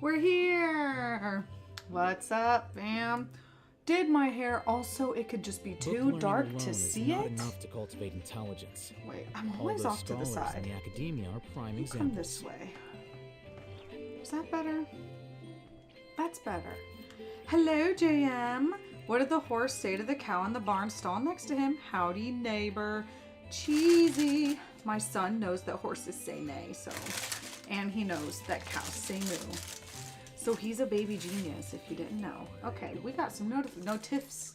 We're here. What's up, fam? Did my hair also? It could just be too dark to see it. Enough to cultivate intelligence. Wait, I'm always off to the side. In the academia are prime examples. Come this way. Is that better? That's better. Hello, JM. What did the horse say to the cow in the barn stall next to him? Howdy, neighbor. Cheesy. My son knows that horses say neigh, so. And he knows that cows say moo. So he's a baby genius, if you didn't know. Okay, we got some notifs,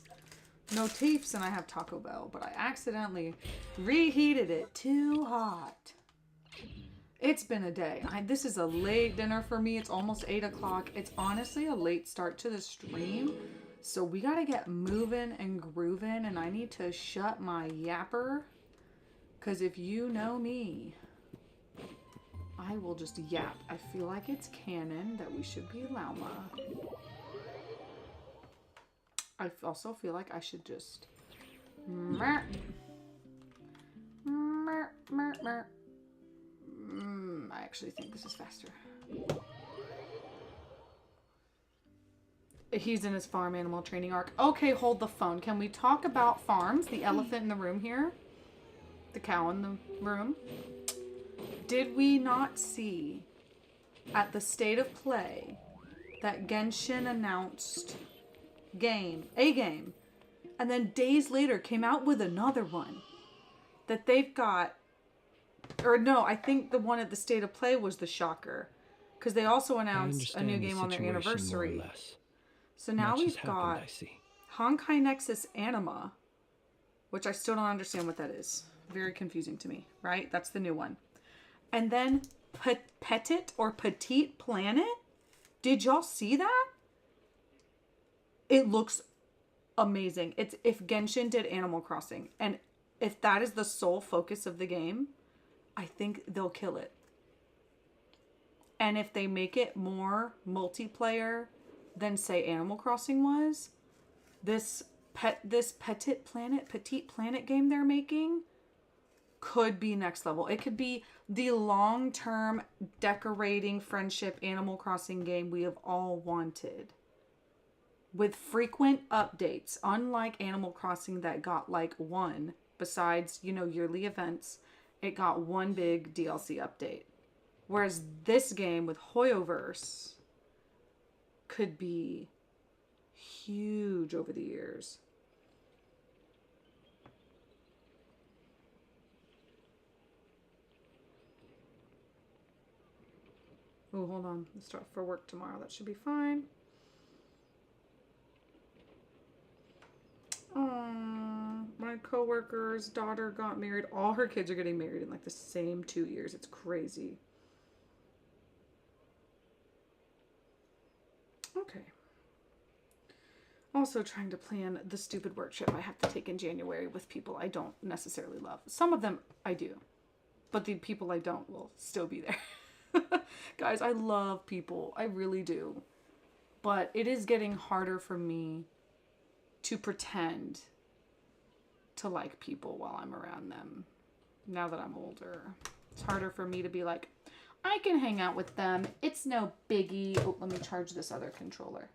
and I have Taco Bell, but I accidentally reheated it too hot. It's been a day. This is a late dinner for me. It's almost 8 o'clock. It's honestly a late start to the stream. So we got to get moving and grooving, and I need to shut my yapper. Because if you know me, I will just yap. I feel like it's canon that we should be llama. I also feel like I should just... I actually think this is faster. He's in his farm animal training arc. Okay, hold the phone. Can we talk about farms? The elephant in the room here. The cow in the room. Did we not see at the state of play that Genshin announced a game, and then days later came out with another one that they've got, or no, I think the one at the state of play was the shocker, because they also announced a new game on their anniversary. So now we've got Honkai Nexus Anima, which I still don't understand what that is. Very confusing to me, right? That's the new one. And then Petite Planet. Did y'all see that? It looks amazing. It's if Genshin did Animal Crossing. And if that is the sole focus of the game, I think they'll kill it. And if they make it more multiplayer than, say, Animal Crossing was, this Petite Planet game they're making could be next level. It could be the long-term decorating friendship Animal Crossing game we have all wanted. With frequent updates, unlike Animal Crossing that got like one, besides, yearly events, it got one big DLC update. Whereas this game with Hoyoverse could be huge over the years. Oh, hold on. Let's start for work tomorrow. That should be fine. My coworker's daughter got married. All her kids are getting married in like the same 2 years. It's crazy. Okay. Also trying to plan the stupid work trip I have to take in January with people I don't necessarily love. Some of them I do, but the people I don't will still be there. Guys, I love people. I really do. But it is getting harder for me to pretend to like people while I'm around them. Now that I'm older. It's harder for me to be like, I can hang out with them. It's no biggie. Oh, let me charge this other controller.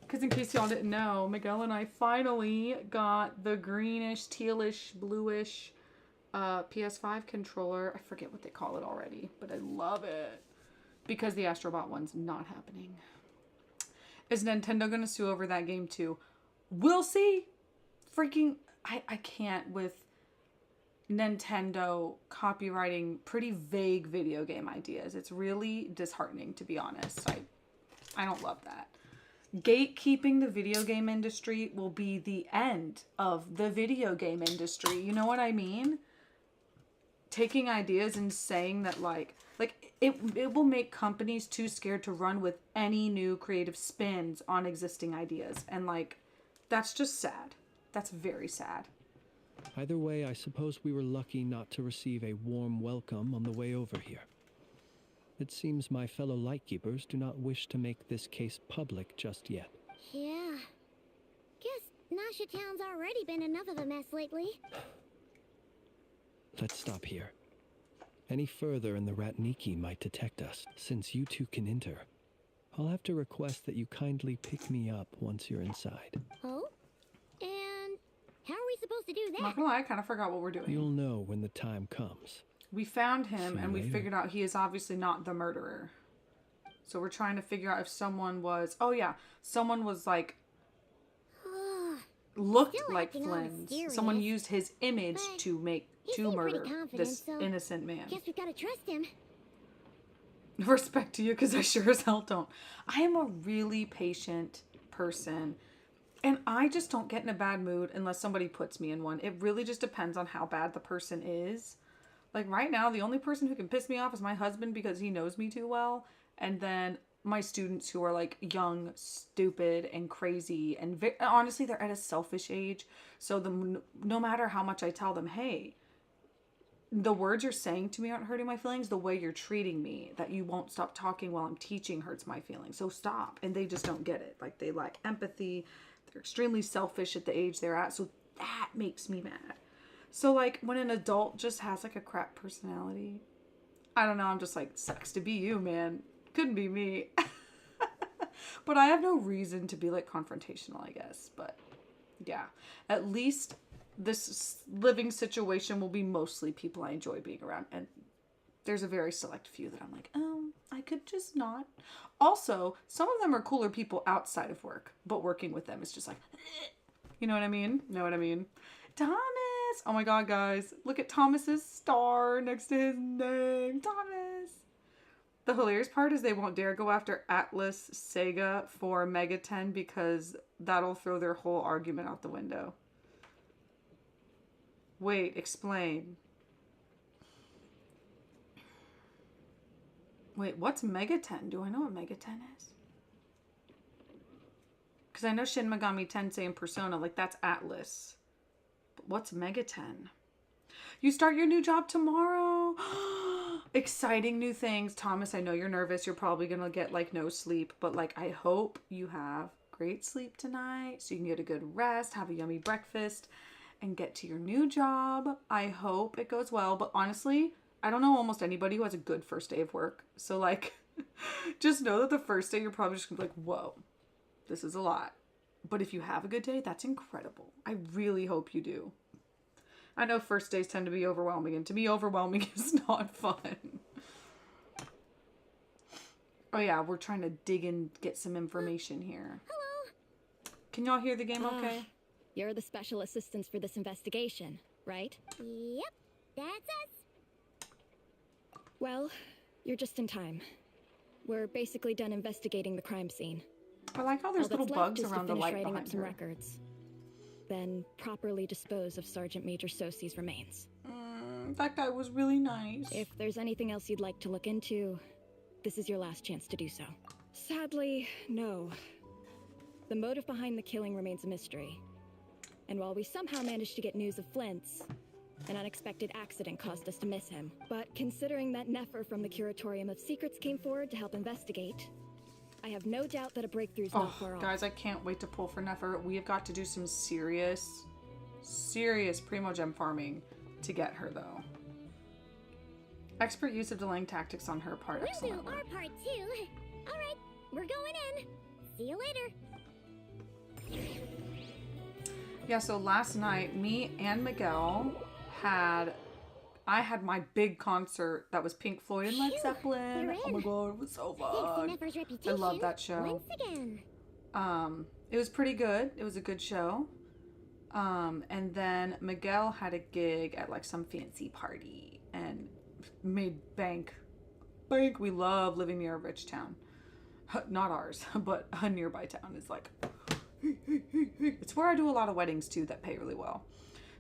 Because in case y'all didn't know, Miguel and I finally got the greenish, tealish, bluish PS5 controller. I forget what they call it already, but I love it. Because the Astrobot one's not happening. Is Nintendo going to sue over that game too? We'll see. Freaking, I can't with Nintendo copywriting pretty vague video game ideas. It's really disheartening, to be honest. I don't love that. Gatekeeping the video game industry will be the end of the video game industry. You know what I mean? Taking ideas and saying that it will make companies too scared to run with any new creative spins on existing ideas. And that's just sad. That's very sad. Either way, I suppose we were lucky not to receive a warm welcome on the way over here. It seems my fellow Lightkeepers do not wish to make this case public just yet. Yeah. Guess Nasha Town's already been enough of a mess lately. Let's stop here. Any further and the Ratniki might detect us. Since you two can enter, I'll have to request that you kindly pick me up once you're inside. Oh? And how are we supposed to do I'm that? not gonna lie, I kind of forgot what we're doing. You'll know when the time comes. We found him See you and we later. figured out he is obviously not the murderer. So we're trying to figure out if someone was... Oh yeah, someone was like... looked Still like acting all Flynn's. mysterious. Someone used his image But to he to seemed pretty murder confident, this so innocent man. Guess we gotta trust him. Respect to you, because I sure as hell don't. I am a really patient person, and I just don't get in a bad mood unless somebody puts me in one. It really just depends on how bad the person is. Like right now, the only person who can piss me off is my husband because he knows me too well, and then my students who are like young, stupid, and crazy, and honestly, they're at a selfish age. So no matter how much I tell them, hey, the words you're saying to me aren't hurting my feelings. The way you're treating me, that you won't stop talking while I'm teaching, hurts my feelings. So stop. And they just don't get it. Like, they lack empathy. They're extremely selfish at the age they're at. So that makes me mad. So, like, when an adult just has, like, a crap personality, I don't know. I'm just like, sucks to be you, man. Couldn't be me. But I have no reason to be, like, confrontational, I guess. But, yeah. At least... this living situation will be mostly people I enjoy being around. And there's a very select few that I'm like, oh, I could just not. Also, some of them are cooler people outside of work, but working with them is just like, you know what I mean? Know what I mean? Thomas! Oh my god, guys. Look at Thomas's star next to his name. Thomas! The hilarious part is they won't dare go after Atlas Sega for Mega 10 because that'll throw their whole argument out the window. Wait, explain. Wait, what's Mega 10? Do I know what Mega 10 is? Because I know Shin Megami Tensei and Persona, like that's Atlas. But what's Mega 10? You start your new job tomorrow. Exciting new things. Thomas, I know you're nervous. You're probably going to get like no sleep. But like, I hope you have great sleep tonight so you can get a good rest, have a yummy breakfast, and get to your new job. I hope it goes well. But honestly, I don't know almost anybody who has a good first day of work. So like, just know that the first day you're probably just gonna be like, whoa, this is a lot. But if you have a good day, that's incredible. I really hope you do. I know first days tend to be overwhelming, and to be overwhelming is not fun. Oh yeah, we're trying to dig and get some information here. Hello. Can y'all hear the game okay? You're the special assistants for this investigation, right? Yep, that's us. Well, you're just in time. We're basically done investigating the crime scene. I like how there's All that's little left bugs is to around the finish light writing up behind some her. records. Then properly dispose of Sergeant Major Sosie's remains. That guy was really nice. If there's anything else you'd like to look into, this is your last chance to do so. Sadly, no. The motive behind the killing remains a mystery. And while we somehow managed to get news of Flint's, an unexpected accident caused us to miss him. But considering that Nefer from the Curatorium of Secrets came forward to help investigate, I have no doubt that a breakthrough's not far off. Guys, I can't wait to pull for Nefer. We have got to do some serious Primo Gem farming to get her, though. Expert use of delaying tactics on her part. We'll Excellent. do our part too. All right, we're going in. See you later. Yeah, so last night, me and Miguel I had my big concert that was Pink Floyd and Led Phew, Zeppelin. we're Oh my in. god, it was so Thanks to fun. Nefer's I reputation. love that show. Once again. It was pretty good. It was a good show. And then Miguel had a gig at like some fancy party and made bank. We love living near a rich town. Not ours, but a nearby town is like, it's where I do a lot of weddings too that pay really well.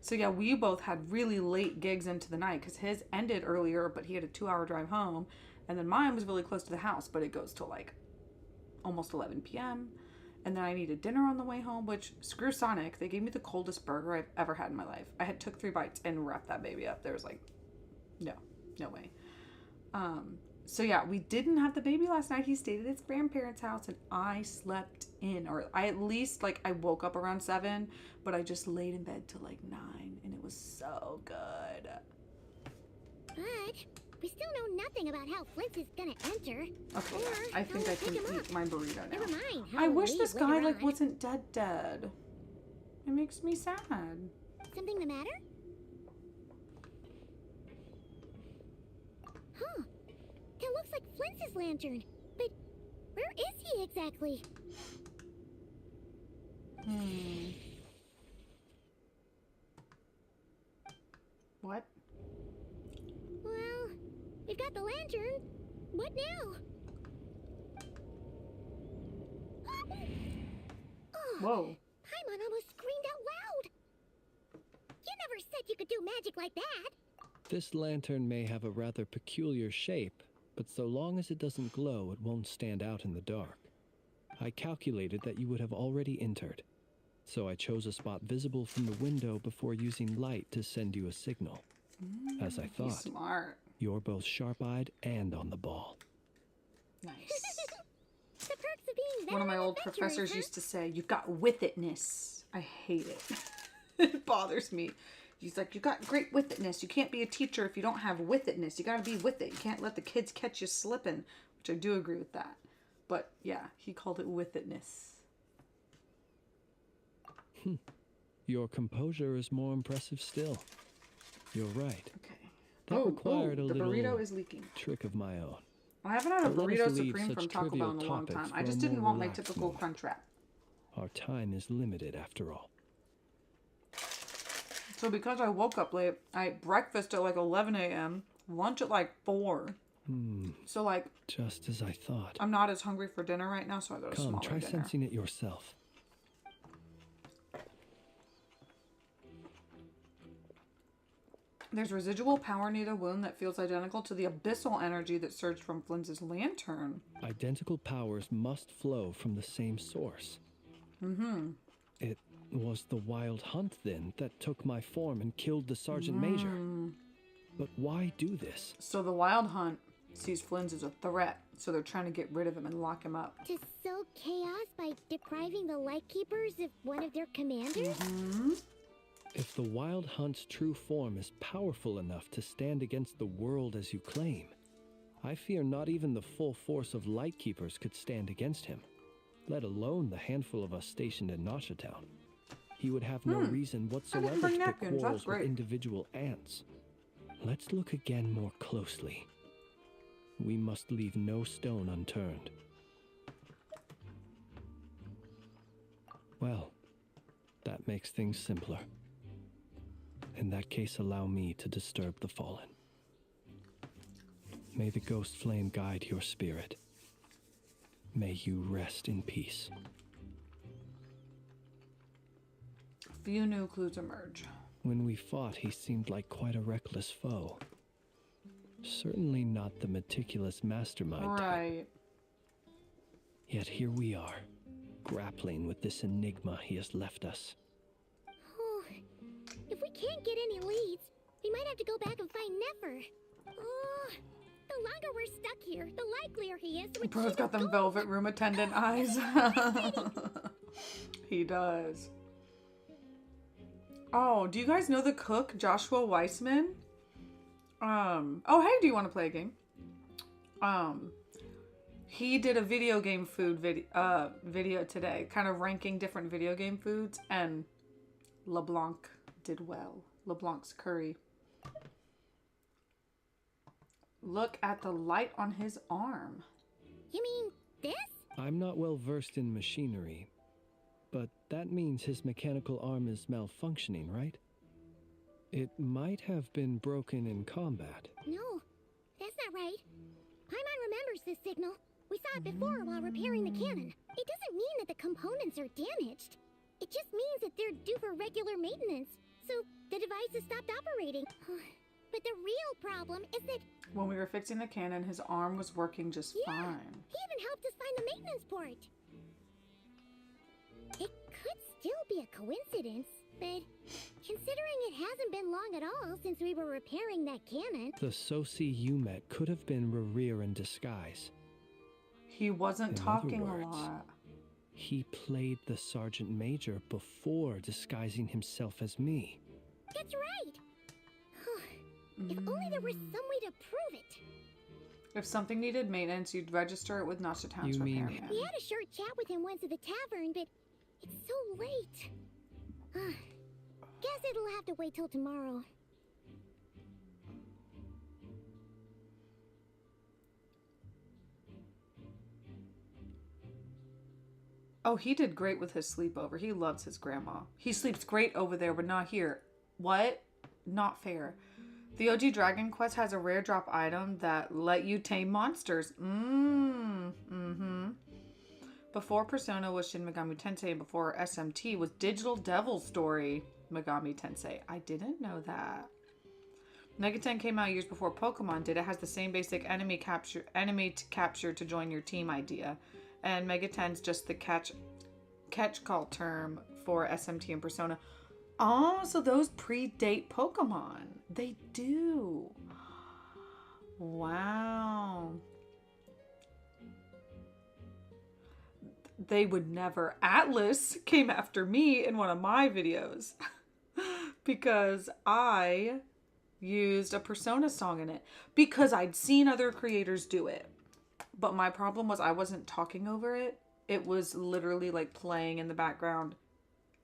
So yeah, we both had really late gigs into the night because his ended earlier, but he had a 2-hour drive home. And then mine was really close to the house, but it goes till like almost 11 p.m. And then I needed dinner on the way home, which, screw Sonic, they gave me the coldest burger I've ever had in my life. I took 3 bites and wrapped that baby up. There was like, no way. So yeah, we didn't have the baby last night. He stayed at his grandparents' house and I slept in, or I at least like, I woke up around 7, but I just laid in bed till like 9 and it was so good. But We still know nothing about how Flint is gonna enter. Okay, Or I how think we'll I can pick him eat up. my burrito Never now. mind how I we'll wish this leave guy later like on. wasn't dead. It makes me sad. Something the matter? Huh. That looks like Flint's lantern. But where is he exactly? What? Well, we've got the lantern. What now? Oh, Whoa. Paimon almost screamed out loud. You never said you could do magic like that. This lantern may have a rather peculiar shape, but so long as it doesn't glow, it won't stand out in the dark. I calculated that you would have already entered, so I chose a spot visible from the window before using light to send you a signal. As I He's thought, smart. you're both sharp-eyed and on the ball. Nice. The perks of being One of my veteran old adventurers, professors huh? used to say, "You've got with itness." I hate it. It bothers me. He's like, "You got great with itness. You can't be a teacher if you don't have with itness. You got to be with it. You can't let the kids catch you slipping," which I do agree with that. But yeah, he called it with itness. Your composure is more impressive still. You're right. Okay. That required a the little burrito is leaking. trick of my own. I haven't had a But let us burrito leave supreme such from Taco Bell in a trivial long topics time. I for just a didn't more want my relaxed typical moment. crunch wrap. Our time is limited after all. So because I woke up late, I ate breakfast at like 11 a.m., lunch at like 4. So like, Just as I thought. I'm not as hungry for dinner right now, so I got a Come, smaller try dinner. sensing it yourself. There's residual power near the wound that feels identical to the abyssal energy that surged from Flynn's lantern. Identical powers must flow from the same source. It was the wild hunt, then, that took my form and killed the Sergeant Major. But why do this? So the Wild Hunt sees Flynn's as a threat, so they're trying to get rid of him and lock him up. To sow chaos by depriving the Lightkeepers of one of their commanders? If the Wild Hunt's true form is powerful enough to stand against the world as you claim, I fear not even the full force of Lightkeepers could stand against him, let alone the handful of us stationed in Noshatown. He would have no reason whatsoever bring to pick napkins. That's quarrels with great. individual ants. Let's look again more closely. We must leave no stone unturned. Well, that makes things simpler. In that case, allow me to disturb the fallen. May the ghost flame guide your spirit. May you rest in peace. Few new clues emerge. When we fought, he seemed like quite a reckless foe. Certainly not the meticulous mastermind type. Right. Yet here we are, grappling with this enigma he has left us. Oh, if we can't get any leads, we might have to go back and find Nefer. Oh, the longer we're stuck here, the likelier he is to achieve Bro's got his them goal. velvet room attendant eyes. He does. Oh, do you guys know the cook, Joshua Weissman? Oh, hey, do you want to play a game? He did a video game food video today, kind of ranking different video game foods, and LeBlanc did well. LeBlanc's curry. Look at the light on his arm. You mean this? I'm not well versed in machinery, but that means his mechanical arm is malfunctioning, right? It might have been broken in combat. No, that's not right. Paimon remembers this signal. We saw it before while repairing the cannon. It doesn't mean that the components are damaged. It just means that they're due for regular maintenance. So the device has stopped operating. But the real problem is that When we were fixing the cannon, his arm was working just yeah, fine. he even helped us find the maintenance port. It could still be a coincidence, but considering it hasn't been long at all since we were repairing that cannon. The Sosi you met could have been Rerir in disguise. He wasn't In other talking a words, lot. He played the Sergeant Major before disguising himself as me. That's right. If only there was some way to prove it. If something needed maintenance, you'd register it with Nasha Town's You mean- repairman. We had a short chat with him once at the tavern, but it's so late. Guess it'll have to wait till tomorrow. Oh, he did great with his sleepover. He loves his grandma. He sleeps great over there, but not here. What? Not fair. The OG Dragon Quest has a rare drop item that let you tame monsters. Before Persona was Shin Megami Tensei, and before SMT was Digital Devil Story Megami Tensei. I didn't know that. Megaten came out years before Pokemon did. It has the same basic enemy to capture to join your team idea. And Megaten's just the catch call term for SMT and Persona. Oh, so those predate Pokemon. They do. Wow. They would never. Atlas came after me in one of my videos because I used a Persona song in it because I'd seen other creators do it. But my problem was I wasn't talking over it. It was literally like playing in the background.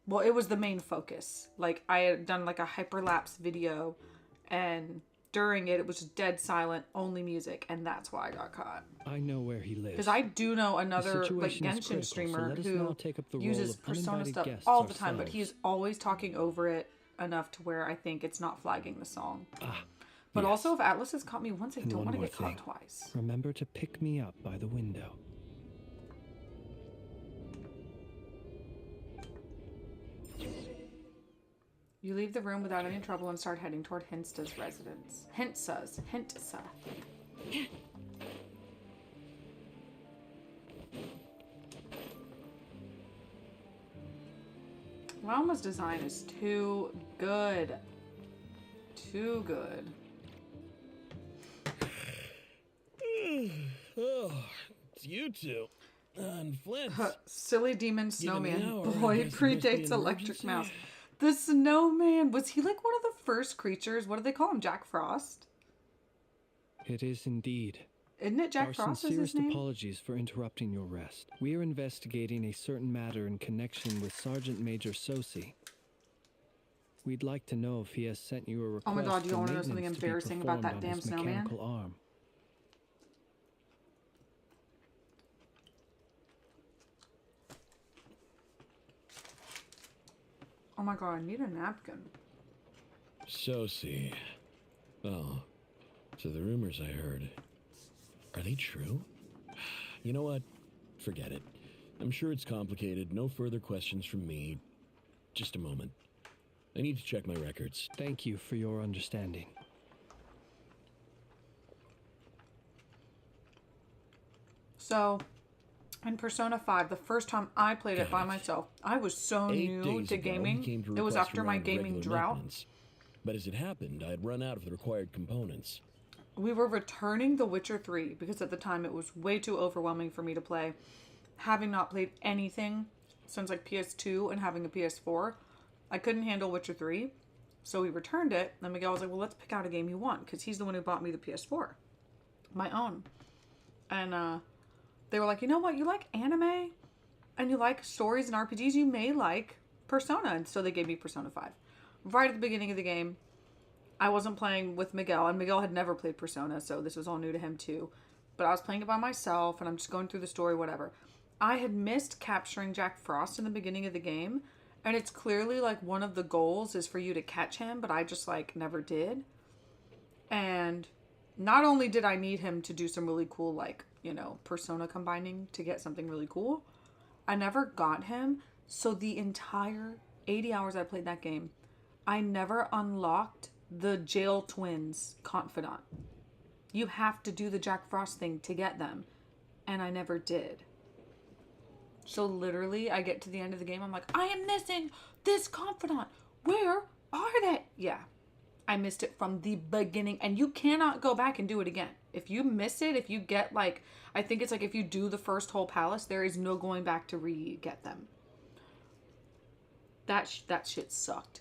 Well, it was the main focus. Like I had done like a hyperlapse video and during it, it was just dead silent, only music. And that's why I got caught. I know where he lives. Because I do know another like situation is Genshin critical, so streamer let us who now take up the role uses of Persona uninvited stuff guests all the time. But ourselves. he's always talking over it enough to where I think it's not flagging the song. But yes. also, if Atlas has caught me once, I And don't one want to more get caught thing. twice. Remember to pick me up by the window. You leave the room without any trouble and start heading toward Hinsta's residence. Hintsa. Realma's design is too good. Too good. Oh, it's you two. And Flint. Silly demon Given the snowman. hour, I Boy, it guess it must be predates an Electric emergency. Mouse. The snowman. Was he like one of the first creatures? What do they call him? Jack Frost? It is indeed. Isn't it Jack Our Frost is his sincerest name? apologies for interrupting your rest. We are investigating a certain matter in connection with Sergeant Major Sosi. We'd like to know if he has sent you a request Oh my God, do you for wanna know something maintenance to be embarrassing about that performed on damn his snowman? mechanical arm. Oh my God, I need a napkin. Sosi. Oh, so the rumors I heard, are they true? You know what? Forget it. I'm sure it's complicated. No further questions from me. Just a moment. I need to check my records. Thank you for your understanding. So, in Persona 5, the first time I played it by God. myself, I was so 8 new days to ago, he gaming. came to It was request after a my round of gaming regular drought. maintenance. But as it happened, I had run out of the required components. We were returning The Witcher 3 because at the time it was way too overwhelming for me to play. Having not played anything since like PS2 and having a PS4, I couldn't handle Witcher 3. So we returned it. And Miguel was like, well, let's pick out a game you want because he's the one who bought me the PS4. My own. And they were like, you know what? You like anime and you like stories and RPGs. You may like Persona. And so they gave me Persona 5. Right at the beginning of the game, I wasn't playing with Miguel, and Miguel had never played Persona, so this was all new to him too. But I was playing it by myself, and I'm just going through the story, whatever. I had missed capturing Jack Frost in the beginning of the game, and it's clearly like one of the goals is for you to catch him, but I just like never did. And not only did I need him to do some really cool, like, you know, Persona combining to get something really cool, I never got him. So the entire 80 hours I played that game, I never unlocked the jail twins confidant. You have to do the Jack Frost thing to get them. And I never did. So literally, I get to the end of the game, I'm like, I am missing this confidant. Where are they? Yeah. I missed it from the beginning. And you cannot go back and do it again. If you miss it, if you get like, I think it's like if you do the first whole palace, there is no going back to re-get them. That shit sucked.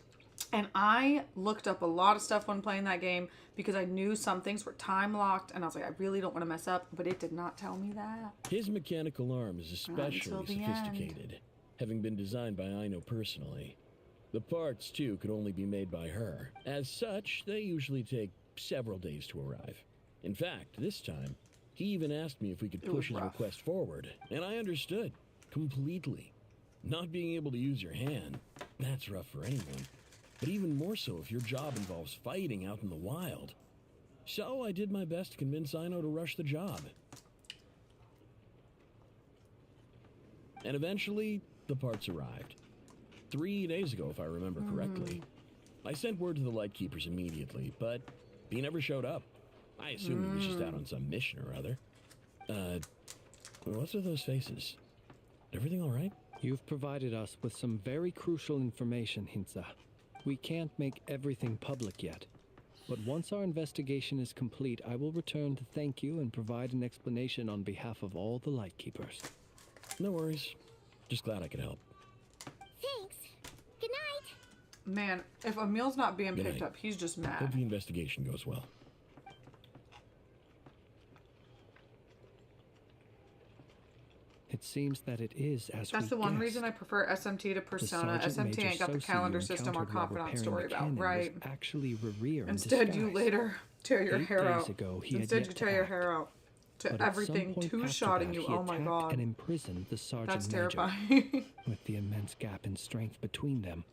And I looked up a lot of stuff when playing that game because I knew some things were time locked, and I was like, I really don't want to mess up, but it did not tell me that. His mechanical arm is especially until the end. sophisticated, having been designed by Aino personally. The parts, too, could only be made by her. As such, they usually take several days to arrive. In fact, this time, he even asked me if we could push his request forward, and I understood completely. Not being able to use your hand, that's rough for anyone. But even more so if your job involves fighting out in the wild. So I did my best to convince Aino to rush the job. And eventually, the parts arrived. 3 days ago, if I remember correctly. I sent word to the Lightkeepers immediately, but he never showed up. I assumed he was just out on some mission or other. What's with those faces? Everything all right? You've provided us with some very crucial information, Hinza. We can't make everything public yet. But once our investigation is complete, I will return to thank you and provide an explanation on behalf of all the Lightkeepers. No worries. Just glad I could help. Thanks. Good night. Man, if Emil's not being Good picked night. up, he's just Hope mad. the investigation goes well. It seems that it is as That's we the one guessed. reason I prefer SMT to The Persona. Sergeant SMT Major ain't got the Sosi you calendar system or encountered while confidant repairing story the about, cannon was right? actually Rerir in Instead, you disguise. later tear your 8 hair days out. ago, he had Instead, yet you to tear your act. hair out to But at some everything, point after two-shotting that, you. he Oh my attacked god. and imprisoned the Sergeant That's Major. terrifying. With the immense gap in strength between them,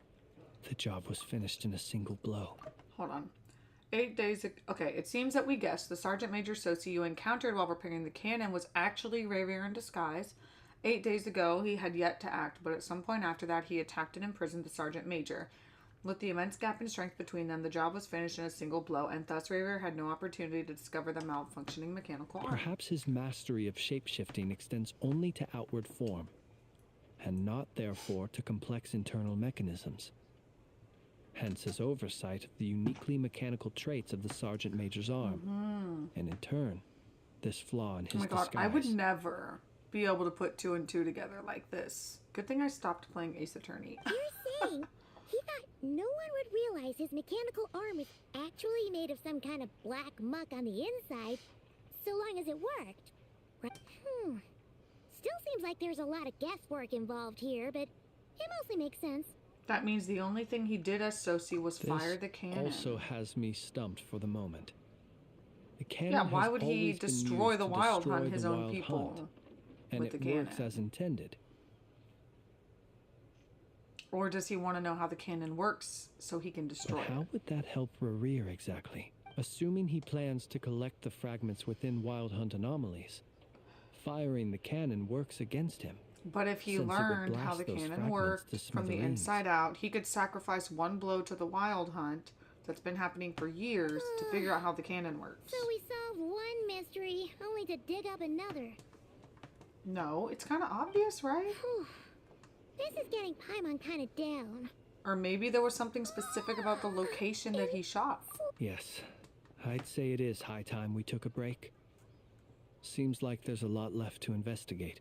the job was finished in a single blow. Hold on. 8 days ago. Okay, it seems that we guessed the Sergeant Major Sosi you encountered while repairing the cannon was actually Rerir in disguise. 8 days ago, he had yet to act, but at some point after that, he attacked and imprisoned the Sergeant Major. With the immense gap in strength between them, the job was finished in a single blow, and thus Rerir had no opportunity to discover the malfunctioning mechanical arm. Perhaps his mastery of shapeshifting extends only to outward form, and not therefore to complex internal mechanisms. Hence his oversight of the uniquely mechanical traits of the Sergeant Major's arm, and in turn, this flaw in his Oh my god, disguise. I would never be able to put 2 and 2 together like this. Good thing I stopped playing Ace Attorney. You're saying he thought no one would realize his mechanical arm is actually made of some kind of black muck on the inside, so long as it worked. Right? Still seems like there's a lot of guesswork involved here, but it mostly makes sense. That means the only thing he did as Sosi was This fire the cannon. also has me stumped for the moment. The cannon Yeah, why has would he always been destroy used the to Wild destroy Hunt, the his own Wild people, Hunt, and with it the works cannon? as intended. Or does he want to know how the cannon works so he can destroy But how it? would that help Rerir exactly? Assuming he plans to collect the fragments within Wild Hunt anomalies, firing the cannon works against him. But if he Since it would learned how blast the those cannon fragments worked to from the smithereens. inside out, he could sacrifice one blow to the Wild Hunt that's been happening for years to figure out how the cannon works. So we solved one mystery, only to dig up another. No, it's kind of obvious, right? Whew. This is getting Paimon kind of down. Or maybe there was something specific about the location that he shot. Yes, I'd say it is high time we took a break. Seems like there's a lot left to investigate.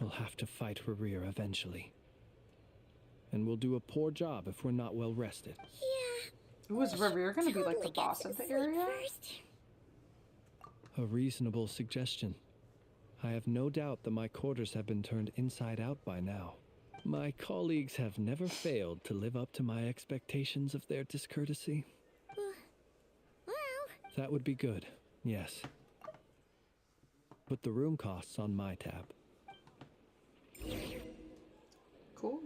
We'll have to fight Rerir eventually. And we'll do a poor job if we're not well rested. Yeah. Was Rerir going to be like the totally get boss some of the sleep area? first. A reasonable suggestion. I have no doubt that my quarters have been turned inside out by now. My colleagues have never failed to live up to my expectations of their discourtesy. Well, That would be good, yes. Put the room costs on my tab. Cool.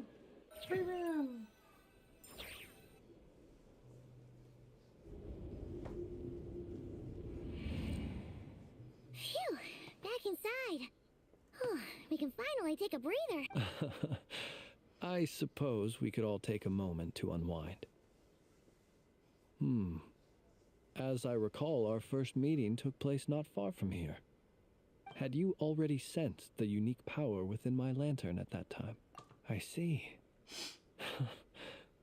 Free room. phew, back inside. Whew, we can finally take a breather. I suppose we could all take a moment to unwind. As I recall, our first meeting took place not far from here. Had you already sensed the unique power within my lantern at that time? I see.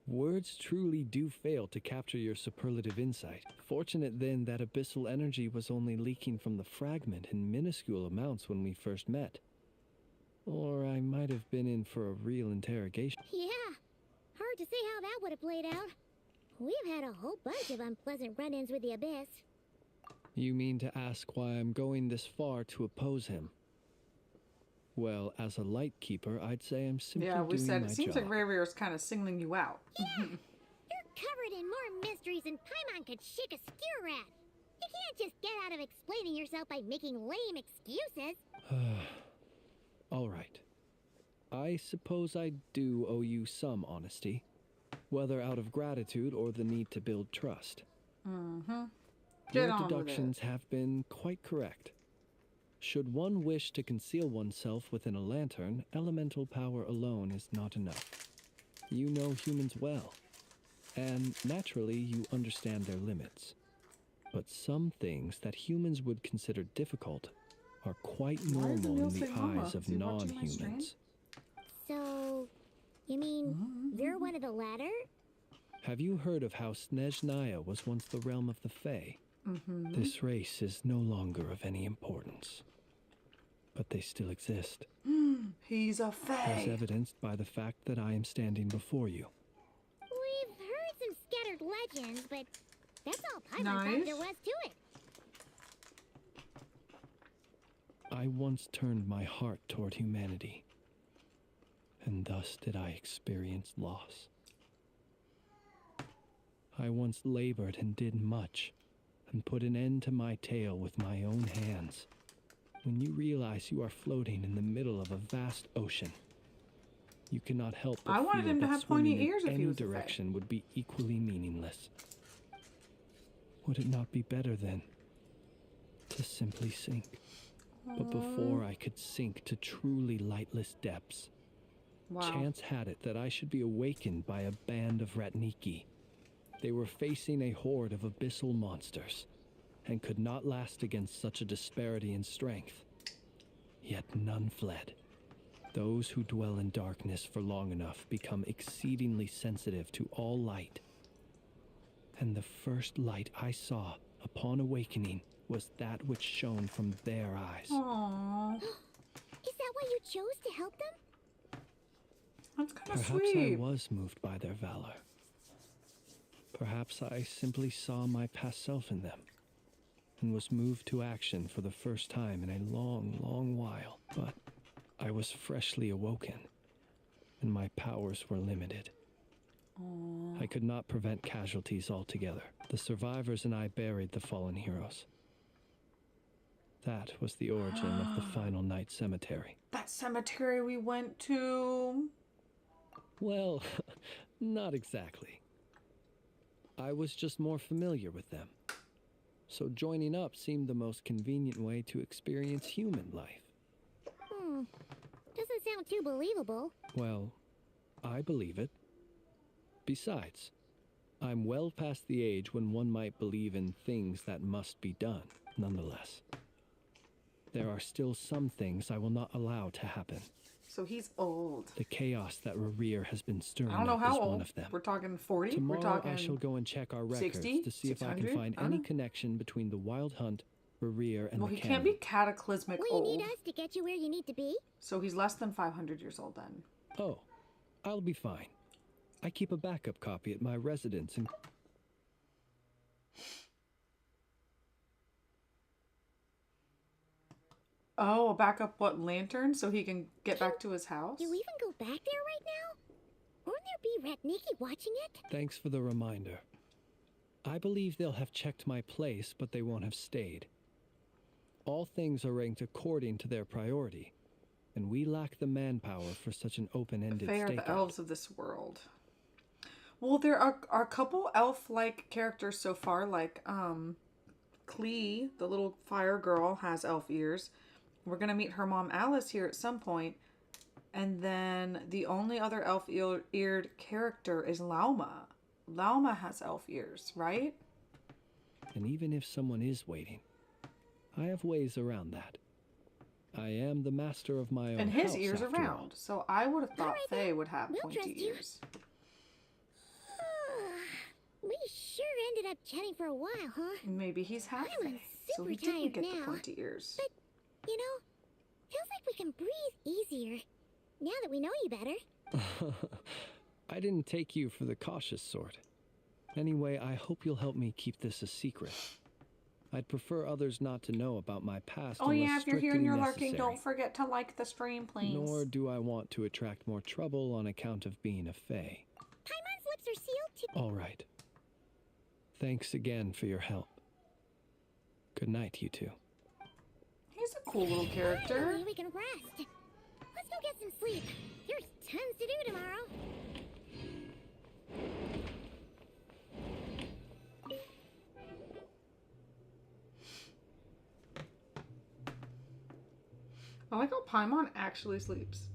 Words truly do fail to capture your superlative insight. Fortunate then that abyssal energy was only leaking from the fragment in minuscule amounts when we first met. Or I might have been in for a real interrogation. Yeah, hard to say how that would have played out. We've had a whole bunch of unpleasant run-ins with the Abyss. You mean to ask why I'm going this far to oppose him? Well, as a light keeper, I'd say I'm simply Yeah, we doing said my it seems job. like Rare's kind of singling you out. You're covered in more mysteries than Paimon could shake a skewer at. You can't just get out of explaining yourself by making lame excuses. All right. I suppose I do owe you some honesty, whether out of gratitude or the need to build trust. Get Your on with deductions have been quite correct. Should one wish to conceal oneself within a lantern, elemental power alone is not enough. You know humans well, and naturally you understand their limits. But some things that humans would consider difficult are quite Why is normal Emil in the saying mama? eyes of Is he watching my stream? non-humans. So, you mean you're one of the latter? Have you heard of how Snezhnaya was once the realm of the Fae? This race is no longer of any importance. But they still exist, He's a as fae. evidenced by the fact that I am standing before you. We've heard some scattered legends, but that's all Paimon Nice. thought there was to it. I once turned my heart toward humanity, and thus did I experience loss. I once labored and did much, and put an end to my tale with my own hands. When you realize you are floating in the middle of a vast ocean, you cannot help but I wanted feel him to that have pointy swimming in ears if he any was a fae. direction would be equally meaningless. Would it not be better then to simply sink? But before I could sink to truly lightless depths, Wow. chance had it that I should be awakened by a band of Ratniki. They were facing a horde of abyssal monsters, and could not last against such a disparity in strength. Yet none fled. Those who dwell in darkness for long enough become exceedingly sensitive to all light. And the first light I saw upon awakening was that which shone from their eyes. Aww. Is that why you chose to help them? That's kind of Perhaps sweet. I was moved by their valor. Perhaps I simply saw my past self in them, and was moved to action for the first time in a long, long while. But I was freshly awoken, and my powers were limited. I could not prevent casualties altogether. The survivors and I buried the fallen heroes. That was the origin of the Final Night Cemetery. That cemetery we went to. Well, not exactly. I was just more familiar with them. So joining up seemed the most convenient way to experience human life. Doesn't sound too believable. Well, I believe it. Besides, I'm well past the age when one might believe in things that must be done, nonetheless. There are still some things I will not allow to happen. So he's old. The chaos that Rerir has been stirring I don't know up how is one old. of them. We're talking 40? Tomorrow We're talking I shall go and check our records 60? to see if I can 600? find I don't any know. connection between the Wild Hunt, Rerir, and Well, the he cannon. can't be cataclysmic Will you old. need us to get you where you need to be? So he's less than 500 years old then. Oh, I'll be fine. I keep a backup copy at my residence in... Oh, a backup what, lantern? So he can get back to his house? Do we even go back there right now? Won't there be Ratniki watching it? Thanks for the reminder. I believe they'll have checked my place, but they won't have stayed. All things are ranked according to their priority, and we lack the manpower for such an open-ended They are stakeout. the elves of this world. Well, there are a couple elf-like characters so far, like Klee, the little fire girl, has elf ears. We're gonna meet her mom Alice here at some point, and then the only other elf-eared character is Lauma. Lauma has elf ears, right? And even if someone is waiting, I have ways around that. I am the master of my own And his house, ears are after all. round, so I would have thought Alright then, Faye would have we'll pointy trust you. ears. We sure ended up chatting for a while, huh? Maybe he's half I'm Fae, so he super didn't tired get the now. pointy ears. You know, feels like we can breathe easier now that we know you better. I didn't take you for the cautious sort. Anyway, I hope you'll help me keep this a secret. I'd prefer others not to know about my past Oh unless yeah, if you're here and strictly you're necessary. lurking, don't forget to like the stream, please. Nor do I want to attract more trouble on account of being a fae. Paimon's lips are sealed to... All right. Thanks again for your help. Good night, you two. He's a cool little character. Finally, we can rest. Let's go get some sleep. There's tons to do tomorrow. I like how Paimon actually sleeps.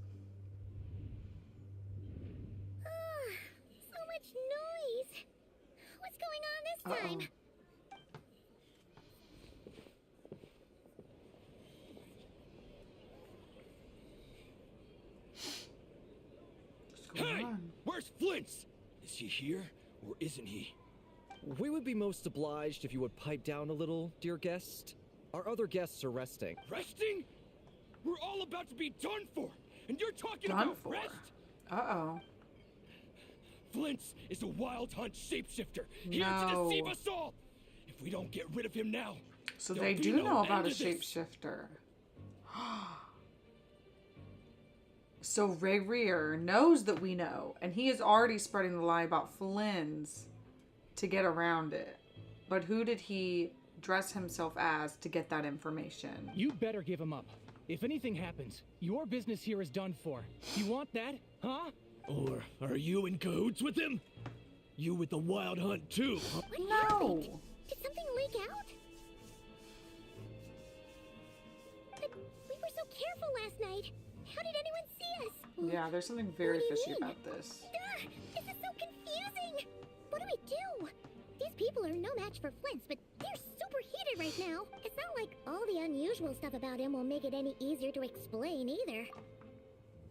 So much noise. What's going on this time? What's going on? Where's Flint's? Is he here or isn't he? We would be most obliged if you would pipe down a little, dear guest. Our other guests are resting. Resting? We're all about to be done for, and you're talking Done about for? rest? Uh-oh. Flint's is a wild hunt shapeshifter, here to No. deceive us all. If we don't get rid of him now, So there'll they be do no know about end a to this. shapeshifter. So Ray Rear knows that we know, and he is already spreading the lie about Flynn's to get around it. But who did he dress himself as to get that information? You better give him up. If anything happens, your business here is done for. You want that? Huh? Or are you in cahoots with him? You with the wild hunt too, huh? What No. happened? Did something leak out? But we were so careful last night. How did anyone see us? Yeah, there's something very What do you fishy mean? about this. This is so confusing. What do we do? These people are no match for Flint's, but they're super heated right now. It's not like all the unusual stuff about him will make it any easier to explain either.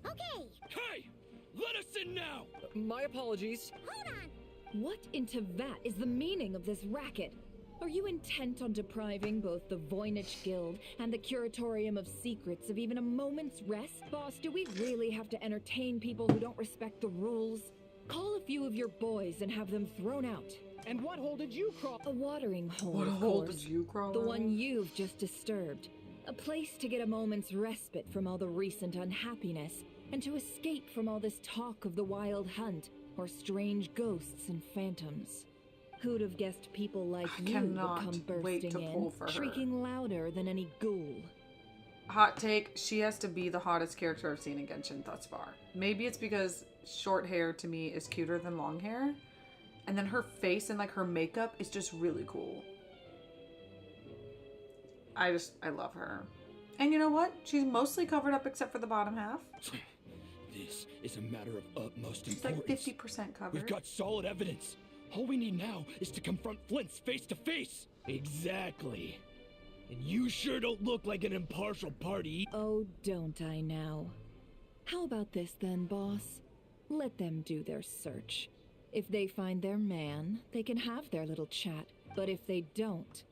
Okay, Hey! Let us in now! My apologies. hold on. What in Tevat is the meaning of this racket? Are you intent on depriving both the Voynich Guild and the Curatorium of Secrets of even a moment's rest? Boss, do we really have to entertain people who don't respect the rules? Call a few of your boys and have them thrown out. And what hole did you crawl? A watering hole, What of hole course. did you crawl The in? one you've just disturbed. A place to get a moment's respite from all the recent unhappiness, and to escape from all this talk of the wild hunt, or strange ghosts and phantoms. Who'd have guessed people like I you would cannot come wait to bursting pull in, for her. shrieking louder than any ghoul? Hot take, she has to be the hottest character I've seen in Genshin thus far. Maybe it's because short hair to me is cuter than long hair. And then her face and like her makeup is just really cool. I love her. And you know what? She's mostly covered up except for the bottom half. This is a matter of utmost She's like importance. 50% covered. We've got solid evidence. All we need now is to confront Flint's face to face. Exactly. And you sure don't look like an impartial party. Oh, don't I now? How about this then, boss? Let them do their search. If they find their man, they can have their little chat. But if they don't,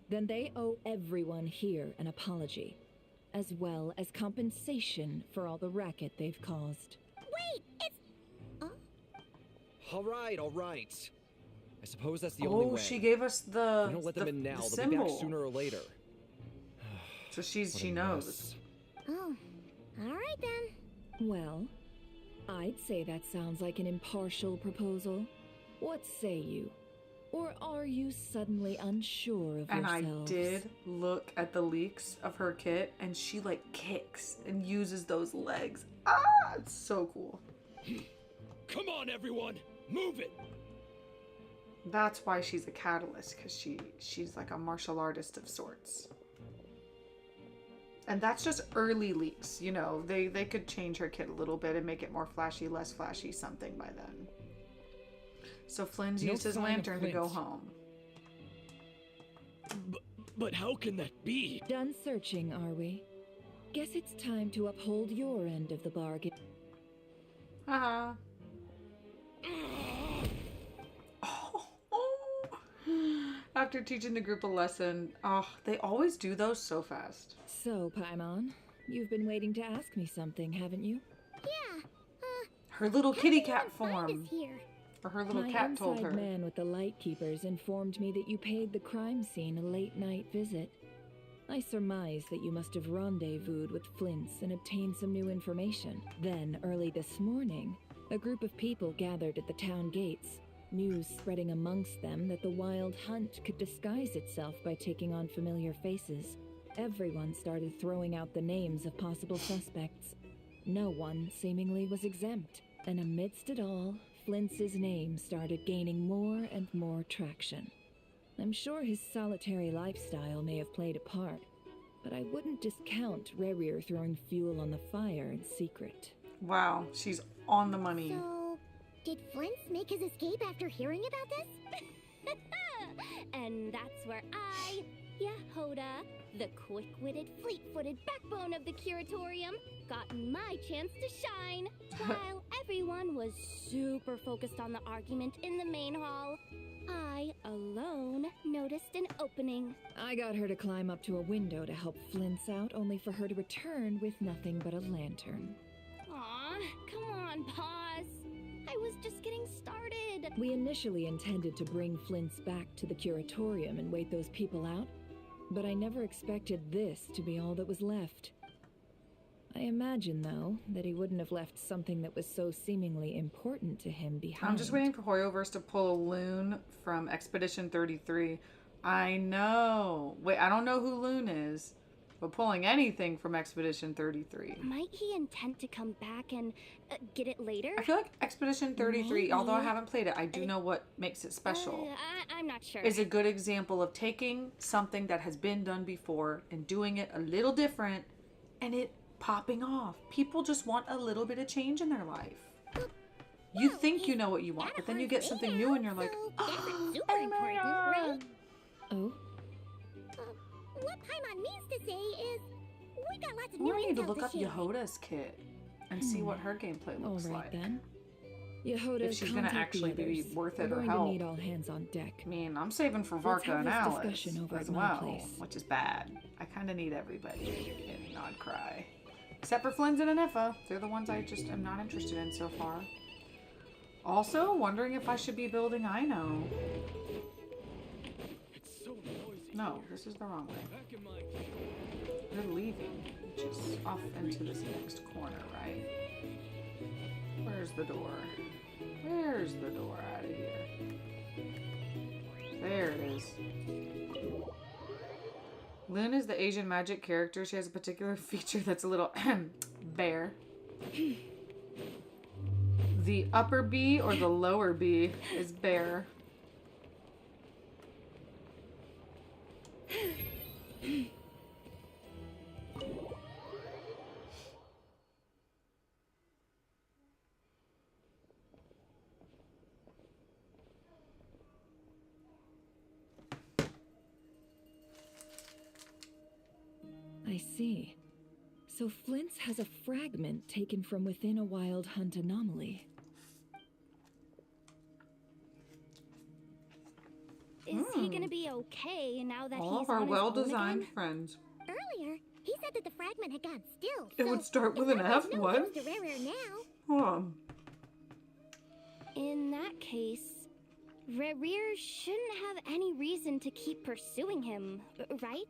then they owe everyone here an apology, as well as compensation for all the racket they've caused. Wait, it's... All right. I suppose that's the only Oh, way. she gave us If the we don't let them in now, the they'll be back symbol. sooner or later. So What she a knows. mess. Oh, all right then. Well, I'd say that sounds like an impartial proposal. What say you? Or are you suddenly unsure of And I yourselves? did look at the leaks of her kit, and she like kicks and uses those legs. Ah, it's so cool. Come on, everyone. Move it. That's why she's a catalyst, because she's like a martial artist of sorts. And that's just early leaks, you know. They could change her kit a little bit and make it more flashy, less flashy, something by then. So Flynn's No used his sign of lantern to go Flint. home. But how can that be? Done searching, are we? Guess it's time to uphold your end of the bargain. Haha. After teaching the group a lesson, they always do those so fast. So, Paimon, you've been waiting to ask me something, haven't you? Yeah, Her little how kitty did cat anyone find form. us here? Or her little My cat told inside her. man with the Lightkeepers informed me that you paid the crime scene a late-night visit. I surmise that you must have rendezvoused with Flint's and obtained some new information. Then, early this morning, a group of people gathered at the town gates, news spreading amongst them that the Wild Hunt could disguise itself by taking on familiar faces. Everyone started throwing out the names of possible suspects. No one seemingly was exempt, and amidst it all, Flint's name started gaining more and more traction. I'm sure his solitary lifestyle may have played a part, but I wouldn't discount Rerir throwing fuel on the fire in secret. Wow, she's on the money. So, did Flint's make his escape after hearing about this? And that's where I, Yehoda, the quick-witted, fleet-footed backbone of the curatorium, got my chance to shine. While everyone was super focused on the argument in the main hall, I alone noticed an opening. I got her to climb up to a window to help Flint's out, only for her to return with nothing but a lantern. Aw, come on, pause. I was just getting started. We initially intended to bring Flint's back to the curatorium and wait those people out, but I never expected this to be all that was left. I imagine, though, that he wouldn't have left something that was so seemingly important to him behind. I'm just waiting for Hoyoverse to pull a loon from Expedition 33. I know. Wait, I don't know who Loon is, but pulling anything from Expedition 33. Might he intend to come back and get it later? I feel like Expedition 33, Maybe. although I haven't played it, I do know what makes it special. I'm not sure. Is a good example of taking something that has been done before and doing it a little different and it popping off. People just want a little bit of change in their life. You think you know what you want, but then you get something new and you're like, oh, super important, right? Oh? What Paimon means to say is, we got lots of oh, new I need to intel look up share. Yehoda's kit and see what her gameplay looks All right, like. then. Yehoda, If she's gonna contact the actually be others. worth We're it or going help. to need all hands on deck. I mean, I'm saving for Let's Varka have and this Alice discussion over as at my well, place. which is bad. I kind of need everybody in Nod Krai. Except for Flynn's and Anifa. They're the ones I just am not interested in so far. Also, wondering if I should be building Ino. No, this is the wrong way. They're leaving, which is off into this next corner, right? Where's the door? Where's the door out of here? There it is. Lune is the Asian magic character. She has a particular feature that's a little bear. The upper B or the lower B is bear. I see. So Flint's has a fragment taken from within a Wild Hunt anomaly. Is he gonna be okay now that All he's of our on his own well-designed again? friends. Earlier, he said that the fragment had gone still. It would start with an F, no what? use to Rare now. Hold on. In that case, Rerir shouldn't have any reason to keep pursuing him, right?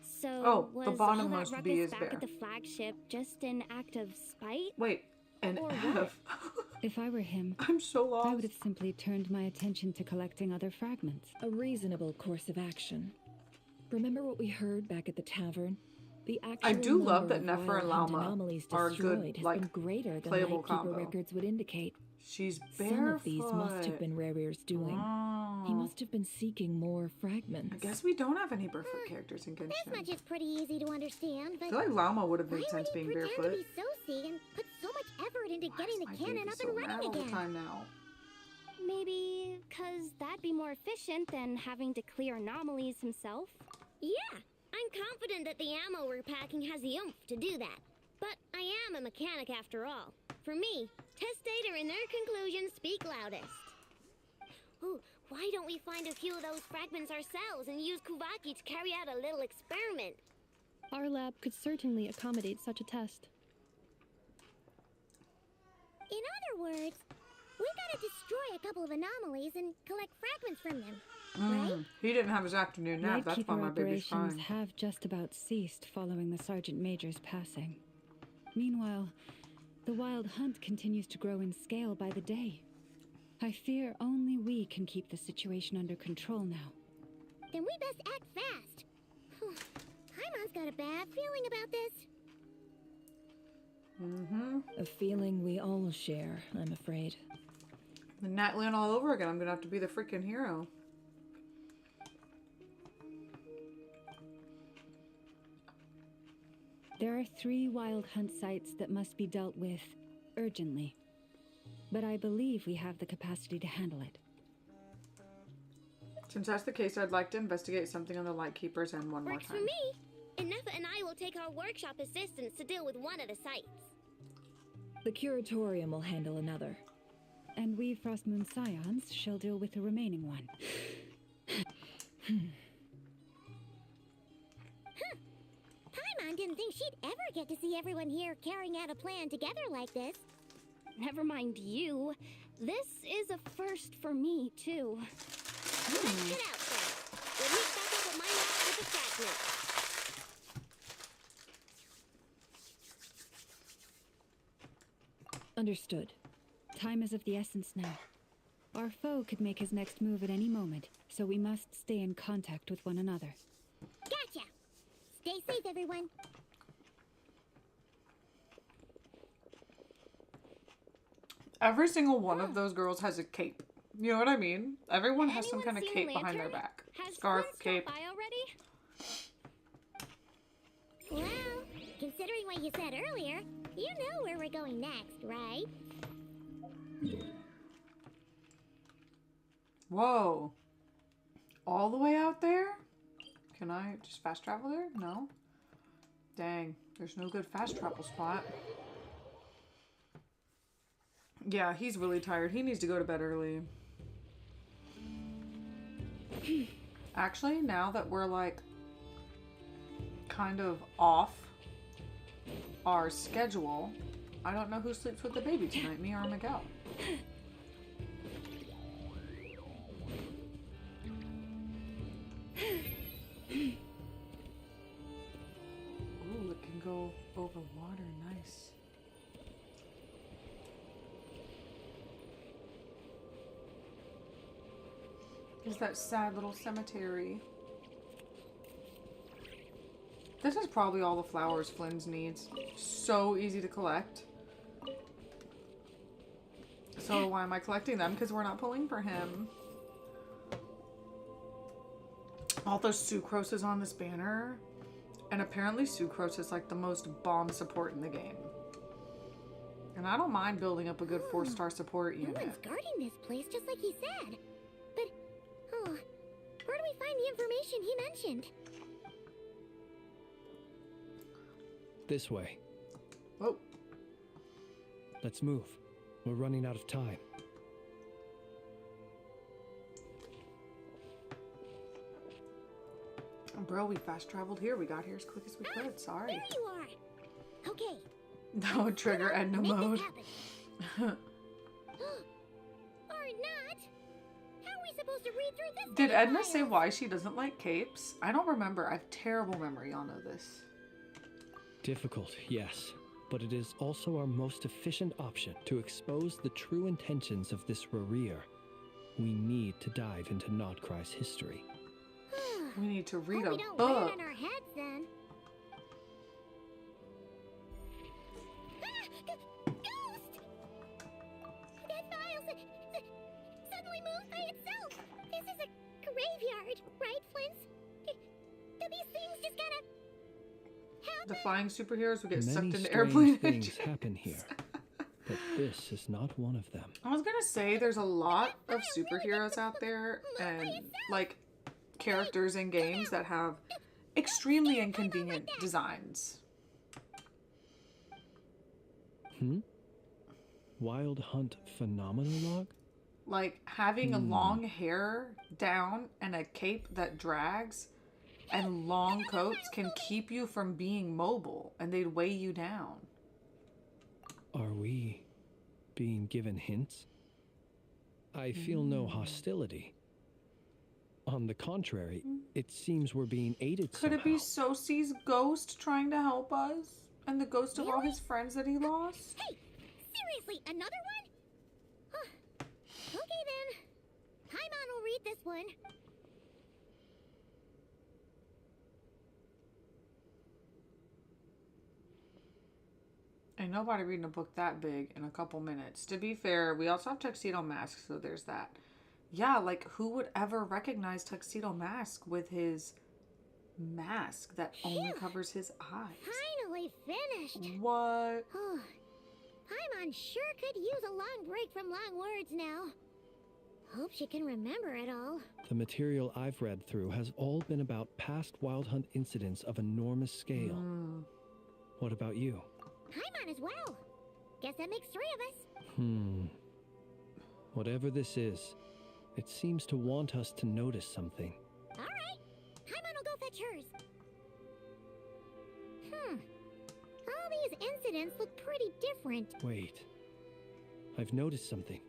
So Oh, the was all that bottommost ruckus B is back bear. at the flagship just an act of spite? Wait, an Or what? F. If I were him, I'm so lost. I would have simply turned my attention to collecting other fragments. A reasonable course of action. Remember what we heard back at the tavern? The actual I do love number that of Nefer Wild and Hunt Lama anomalies are a destroyed good, has like, been greater than playable Lightkeeper combo. records would indicate. She's Some of these must have barefoot. been Rerir's doing. He Oh. must have been seeking more fragments. I guess we don't have any barefoot characters in This Genshin. much is pretty easy to understand, I but feel like Lama would have why made would sense he being pretend barefoot. to be Sosi and put so much effort into Why getting is the my cannon baby up so and mad running all the again? time now? Maybe because that'd be more efficient than having to clear anomalies himself? Yeah, I'm confident that the ammo we're packing has the oomph to do that. But I am a mechanic after all. For me, test data and their conclusions speak loudest. Ooh, why don't we find a few of those fragments ourselves and use Kuvaki to carry out a little experiment? Our lab could certainly accommodate such a test. In other words, We gotta destroy a couple of anomalies and collect fragments from them, right? He didn't have his afternoon nap. That's why Lightkeeper my baby's operations crying. have just about ceased following the Sergeant Major's passing. Meanwhile, the Wild Hunt continues to grow in scale by the day. I fear only we can keep the situation under control now. Then we best act fast. Paimon's got a bad feeling about this. A feeling we all share, I'm afraid. The Natlan all over again. I'm gonna have to be the freaking hero. There are 3 Wild Hunt sites that must be dealt with urgently. But I believe we have the capacity to handle it. Since that's the case, I'd like to investigate something on the Lightkeepers and one more Works time. for me. Enough and I will take our workshop assistants to deal with one of the sites. The curatorium will handle another. And we Frostmoon Scions shall deal with the remaining one. Paimon didn't think she'd ever get to see everyone here carrying out a plan together like this. Never mind you. This is a first for me, too. Let's get out then. We'll meet back up at my house with the fragments. Understood. Time is of the essence now. Our foe could make his next move at any moment, so we must stay in contact with one another. Gotcha. Stay safe, everyone. Every single one of those girls has a cape. You know what I mean? Everyone has some Anyone kind of seen a cape behind their lantern? back. Has Scarf, one stopped cape. by already? Well, considering what you said earlier, you know where we're going next, right? Whoa. All the way out there? Can I just fast travel there? No. Dang. There's no good fast travel spot. Yeah, he's really tired. He needs to go to bed early. Actually, now that we're like kind of off our schedule, I don't know who sleeps with the baby tonight, me or Miguel. Ooh, it can go over water. Nice. Is that sad little cemetery? This is probably all the flowers Flynn's needs. So easy to collect. So why am I collecting them? Because we're not pulling for him. All those sucrose is on this banner. And apparently sucrose is like the most bomb support in the game. And I don't mind building up a good 4-star support unit. Someone's guarding this place just like he said. But, where do we find the information he mentioned? This way. Oh. Let's move. We're running out of time. Bro, we fast traveled here. We got here as quick as we could. Sorry. There you are. Okay. No, trigger Edna Make mode. this happen. Or not. How are we supposed to read through this? Did many Edna files? say why she doesn't like capes? I don't remember. I have terrible memory. Y'all know this. Difficult, yes. But it is also our most efficient option to expose the true intentions of this Rarir. We need to dive into Nod Krai's history. We need to read Hope a we don't wear book. it on our heads then. Ghost! That file suddenly moved by itself. This is a graveyard, right, Flint? Do these things just kind of happen? The flying superheroes will get Many sucked into strange airplane things engines. happen here, but this is not one of them. I was gonna say there's a lot of superheroes out there and like characters in games that have extremely inconvenient designs. Wild Hunt Phenomenologue? Like having a long hair down and a cape that drags and long coats can keep you from being mobile and they'd weigh you down. Are we being given hints? I feel no hostility. On the contrary, it seems we're being aided Could somehow. it be Sosie's ghost trying to help us? And the ghost of all his friends that he lost? Hey, seriously, another one? Huh. Okay then. Paimon will read this one. Ain't nobody reading a book that big in a couple minutes. To be fair, we also have Tuxedo Mask, so there's that. Yeah, like, who would ever recognize Tuxedo Mask with his mask that only covers his eyes? Finally finished. What? Paimon sure could use a long break from long words now. Hope she can remember it all. The material I've read through has all been about past Wild Hunt incidents of enormous scale. What about you? Paimon as well. Guess that makes 3 of us. Whatever this is, it seems to want us to notice something. All right. Paimon will go fetch hers. All these incidents look pretty different. Wait. I've noticed something.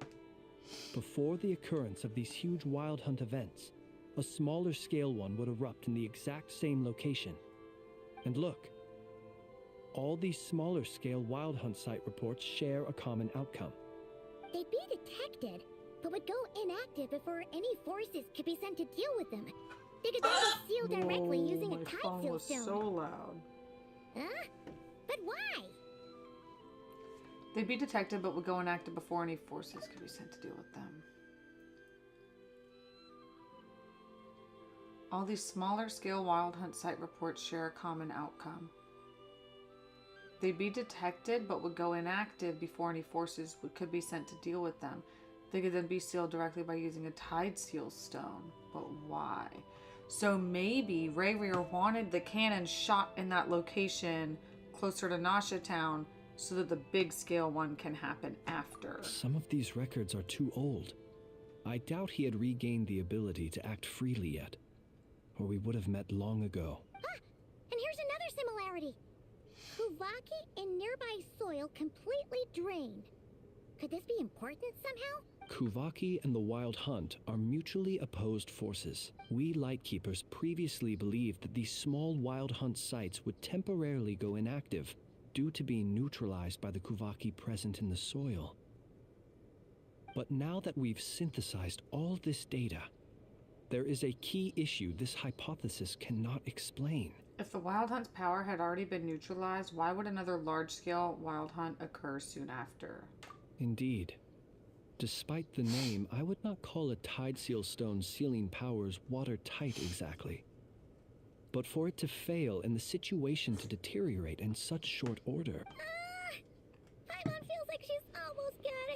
Before the occurrence of these huge Wild Hunt events, a smaller scale one would erupt in the exact same location. And look. All these smaller scale Wild Hunt site reports share a common outcome. They'd be detected, but would go inactive before any forces could be sent to deal with them. They could then be sealed directly using a tide seal stone. So loud. Huh? But why? They'd be detected but would go inactive before any forces could be sent to deal with them. All these smaller scale Wild Hunt site reports share a common outcome. They'd be detected but would go inactive before any forces could be sent to deal with them. They could then be sealed directly by using a tide seal stone. But why? So maybe Rayrear wanted the cannon shot in that location closer to Nasha Town so that the big scale one can happen after. Some of these records are too old. I doubt he had regained the ability to act freely yet, or we would have met long ago. Ah, and here's another similarity. Kuvaki and nearby soil completely drained. Could this be important somehow? Kuvaki and the Wild Hunt are mutually opposed forces. We Lightkeepers previously believed that these small Wild Hunt sites would temporarily go inactive due to being neutralized by the Kuvaki present in the soil. But now that we've synthesized all this data, there is a key issue this hypothesis cannot explain. If the Wild Hunt's power had already been neutralized, why would another large-scale Wild Hunt occur soon after? Indeed. Despite the name, I would not call a tide seal stone's sealing powers watertight exactly. But for it to fail and the situation to deteriorate in such short order... Paimon feels like she's almost got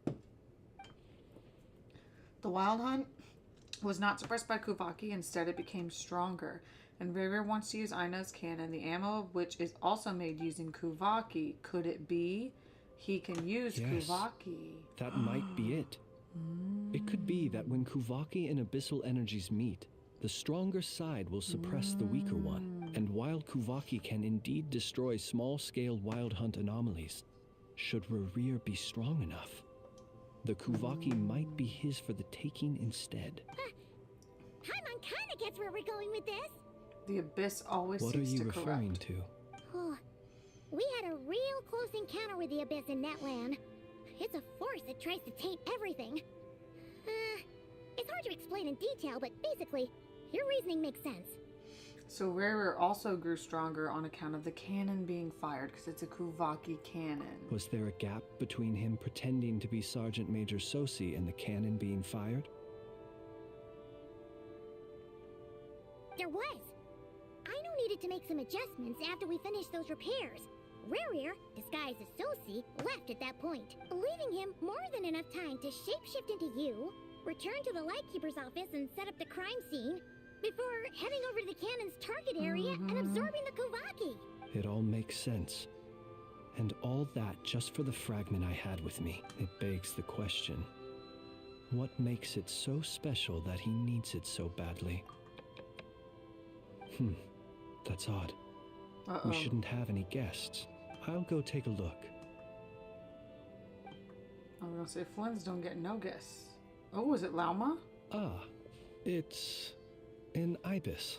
it. The Wild Hunt was not suppressed by Kuvaki, instead it became stronger. And Rayrear wants to use Aina's cannon, the ammo of which is also made using Kuvaki. Could it be he can use Kuvaki? That might be it. It could be that when Kuvaki and Abyssal energies meet, the stronger side will suppress the weaker one. And while Kuvaki can indeed destroy small-scale Wild Hunt anomalies, should Rayrear be strong enough, the Kuvaki might be his for the taking instead. Paimon kinda gets where we're going with this. The Abyss always What are seeks you to referring corrupt. to? We had a real close encounter with the Abyss in Netland. It's a force that tries to taint everything. It's hard to explain in detail, but basically, your reasoning makes sense. So Rayrear also grew stronger on account of the cannon being fired, because it's a Kuvaki cannon. Was there a gap between him pretending to be Sergeant Major Sosi and the cannon being fired? There was. Aino needed to make some adjustments after we finished those repairs. Rayrear, disguised as Sosi, left at that point, leaving him more than enough time to shapeshift into you, return to the Lightkeeper's office and set up the crime scene, before heading over to the cannon's target area and absorbing the Kuvaki. It all makes sense. And all that just for the fragment I had with me. It begs the question, what makes it so special that he needs it so badly? That's odd. We shouldn't have any guests. I'll go take a look. I was gonna say Flens don't get no guess. Oh, is it Lauma? Ah, it's an ibis.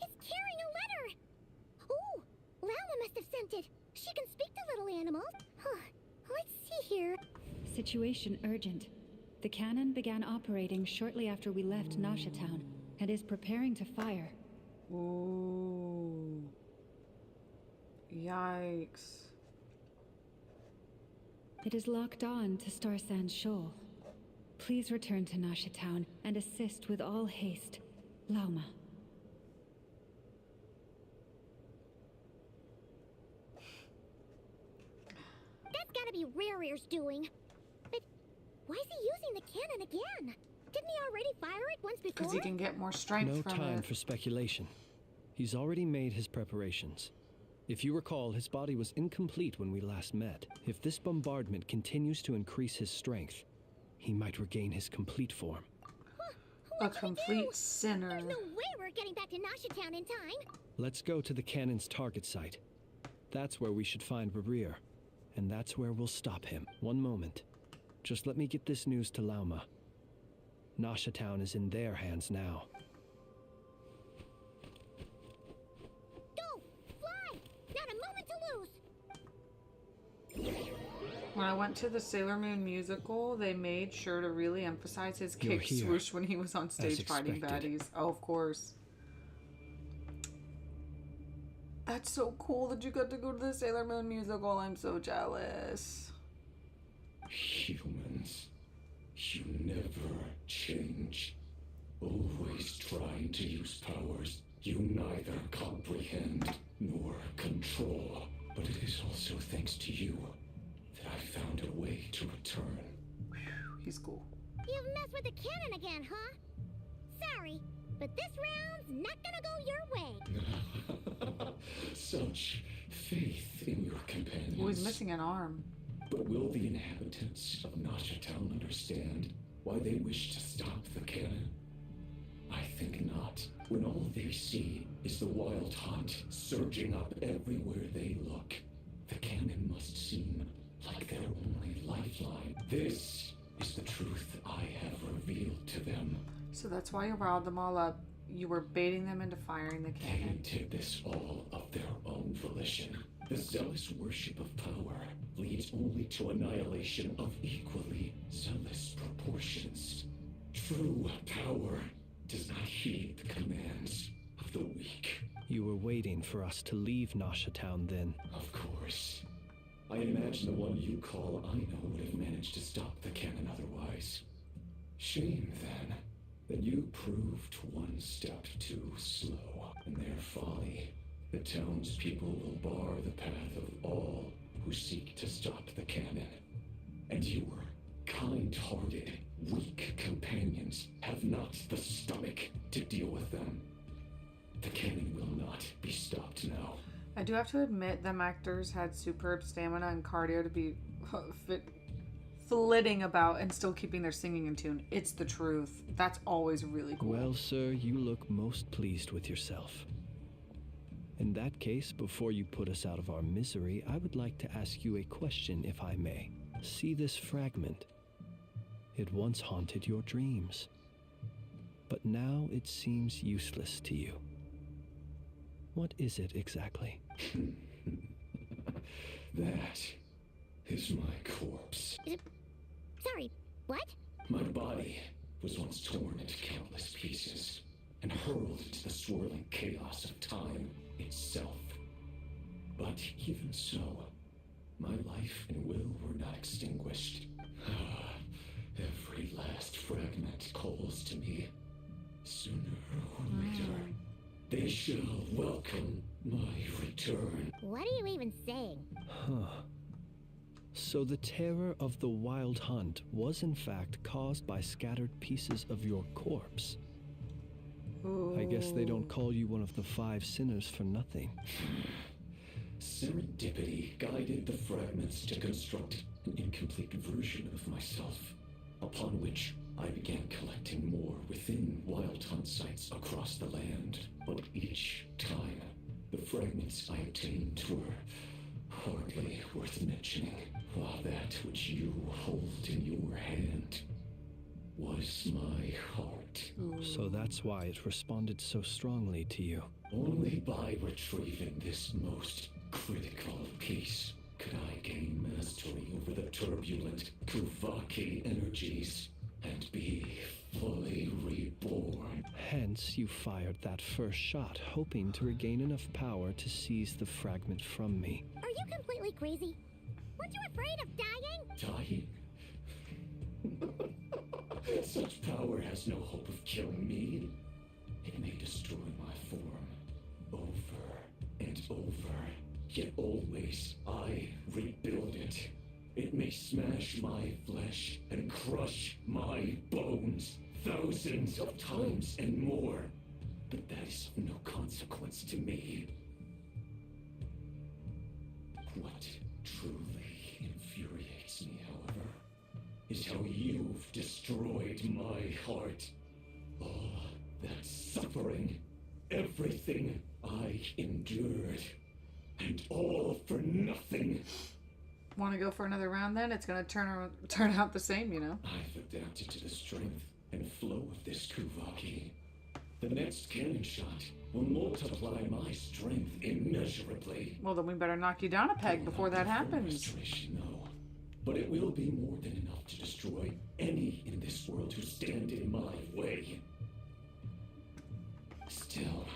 It's carrying a letter! Oh, Lala must have sent it. She can speak to little animals. Huh. Let's see here. Situation urgent. The cannon began operating shortly after we left Nasha Town and is preparing to fire. Ooh. Yikes. It is locked on to Star Sand Shoal. Please return to Nasha Town and assist with all haste. Lauma. That's gotta be Rare-Ear's doing. But why is he using the cannon again? Didn't he already fire it once before? Because he can get more strength No from time it. for speculation. He's already made his preparations. If you recall, his body was incomplete when we last met. If this bombardment continues to increase his strength, he might regain his complete form. A complete sinner. There's no way we're getting back to Nasha Town in time. Let's go to the cannon's target site. That's where we should find Rerir, and that's where we'll stop him. One moment. Just let me get this news to Lauma. Nasha Town is in their hands now. Go! Fly! Not a moment to lose! When I went to the Sailor Moon musical, they made sure to really emphasize his You're kick here, swoosh when he was on stage fighting expected. baddies. Oh, of course. That's so cool that you got to go to the Sailor Moon musical. I'm so jealous. Humans, you never change. Always trying to use powers you neither comprehend nor control. But it is also thanks to you that I found a way to return. He's cool. You've messed with the cannon again, huh? Sorry, but this round's not gonna go your way. Such faith in your companions. Oh, he's missing an arm. But will the inhabitants of Nasha Town understand why they wish to stop the cannon? I think not. When all they see is the wild hunt surging up everywhere they look, the cannon must seem like their only lifeline. This is the truth I have revealed to them. So that's why you riled them all up. You were baiting them into firing the They cannon. did this all of their own volition. The zealous worship of power leads only to annihilation of equally zealous proportions. True power does not heed the commands of the weak. You were waiting for us to leave Nasha Town then. Of course. I imagine the one you call Aino would have managed to stop the cannon otherwise. Shame, then, that you proved one step too slow. In their folly, the townspeople will bar the path of all who seek to stop the cannon. And your kind-hearted, weak companions have not the stomach to deal with them. The cannon will not be stopped now. I do have to admit, them actors had superb stamina and cardio to be flitting about and still keeping their singing in tune. It's the truth. That's always really cool. Well, sir, you look most pleased with yourself. In that case, before you put us out of our misery, I would like to ask you a question, if I may. See this fragment? It once haunted your dreams, but now it seems useless to you. What is it exactly? That is my corpse. Sorry, what? My body was once torn into countless pieces and hurled into the swirling chaos of time itself. But even so, my life and will were not extinguished. Every last fragment calls to me. Sooner or later, they shall welcome my return. What are you even saying? Huh. So the terror of the wild hunt was in fact caused by scattered pieces of your corpse. I guess they don't call you one of the 5 sinners for nothing. Serendipity guided the fragments to construct an incomplete version of myself, upon which I began collecting more within wild hunt sites across the land. But each time, the fragments I obtained were hardly worth mentioning, while that which you hold in your hand was my heart. So that's why it responded so strongly to you. Only by retrieving this most critical piece could I gain mastery over the turbulent Kuvaki energies and be fully reborn. Hence, you fired that first shot, hoping to regain enough power to seize the fragment from me. Are you completely crazy? Weren't you afraid of dying? Dying? Such power has no hope of killing me. It may destroy my form over and over, yet always I rebuild it. It may smash my flesh and crush my bones thousands of times and more, but that is of no consequence to me. What truly infuriates me, however, is how you've destroyed my heart. All that suffering, everything I endured, and all for nothing. Want to go for another round then? It's going to turn out the same, you know? I've adapted to the strength and flow of this Kuvaki. The next cannon shot will multiply my strength immeasurably. Well, then we better knock you down a peg before that happens. No, but it will be more than enough to destroy any in this world who stand in my way. Still,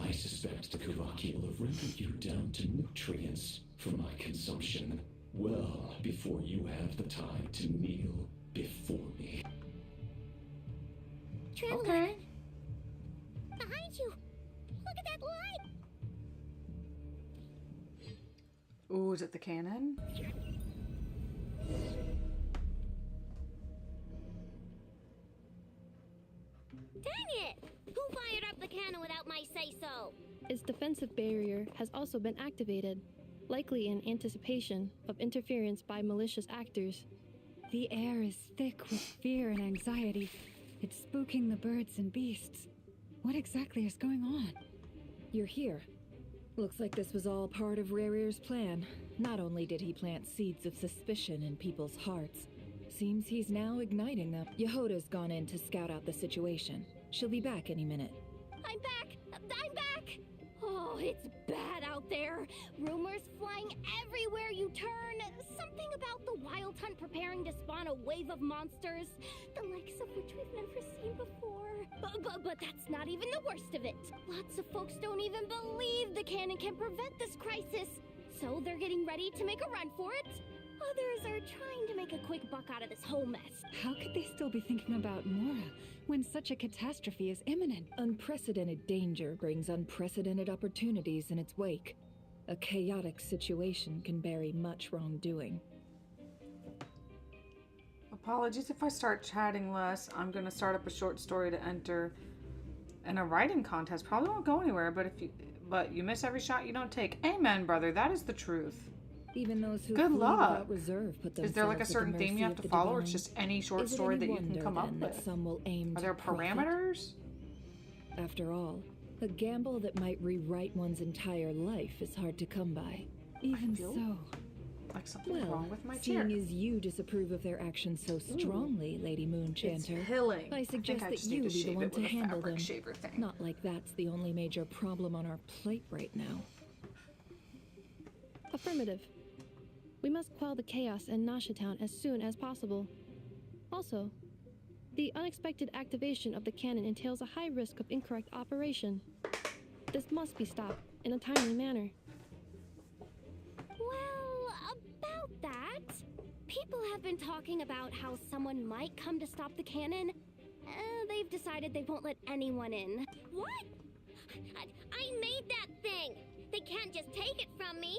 I suspect the Kuvaki will have rendered you down to nutrients for my consumption well before you have the time to kneel before me. Traveler. Okay. Behind you! Look at that light! Ooh, is it the cannon? Dang it! Who fired up the cannon without my say-so? Its defensive barrier has also been activated, likely in anticipation of interference by malicious actors. The air is thick with fear and anxiety. It's spooking the birds and beasts. What exactly is going on? You're here. Looks like this was all part of Rarir's plan. Not only did he plant seeds of suspicion in people's hearts, seems he's now igniting them. Yehoda's gone in to scout out the situation. She'll be back any minute. I'm back! I'm back! Oh, it's bad out there. Rumors flying everywhere you turn. Something about the Wild Hunt preparing to spawn a wave of monsters, the likes of which we've never seen before. But that's not even the worst of it. Lots of folks don't even believe the cannon can prevent this crisis. So they're getting ready to make a run for it. Others are trying to make a quick buck out of this whole mess. How could they still be thinking about Mora when such a catastrophe is imminent? Unprecedented danger brings unprecedented opportunities in its wake. A chaotic situation can bury much wrongdoing. Apologies if I start chatting less. I'm going to start up a short story to enter in a writing contest. Probably won't go anywhere, but you miss every shot you don't take. Amen, brother. That is the truth. Even those who Good flee luck. without reserve put Is there like a themselves at the certain theme you have mercy to of the follow, or it's divine? just any short Is it story any that you can wonder, come up then, that with? some will aim Are there to profit? parameters? After all, a gamble that might rewrite one's entire life is hard to come by. Even so. Like something Well, wrong with my chair. seeing as you disapprove of their actions so strongly, Lady Moonchanter, It's pilling. I suggest think I that just need you to be the shave one it to with a handle fabric them. shaver thing. Not like that's the only major problem on our plate right now. Affirmative. We must quell the chaos in Nasha Town as soon as possible. Also, the unexpected activation of the cannon entails a high risk of incorrect operation. This must be stopped in a timely manner. Well, about that, people have been talking about how someone might come to stop the cannon. They've decided they won't let anyone in. What? I made that thing! They can't just take it from me!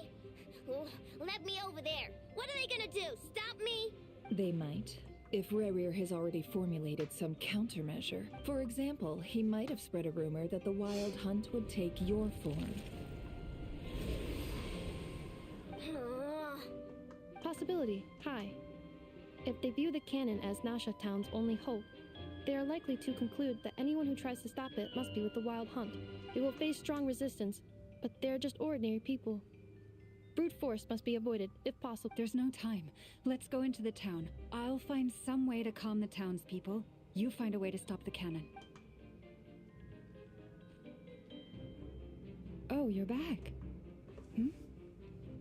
Let me over there. What are they gonna do? Stop me? They might, if Rarir has already formulated some countermeasure. For example, he might have spread a rumor that the Wild Hunt would take your form. Possibility high. If they view the cannon as Nasha Town's only hope, they are likely to conclude that anyone who tries to stop it must be with the Wild Hunt. They will face strong resistance, but they're just ordinary people. Brute force must be avoided, if possible. There's no time. Let's go into the town. I'll find some way to calm the townspeople. You find a way to stop the cannon. Oh, you're back.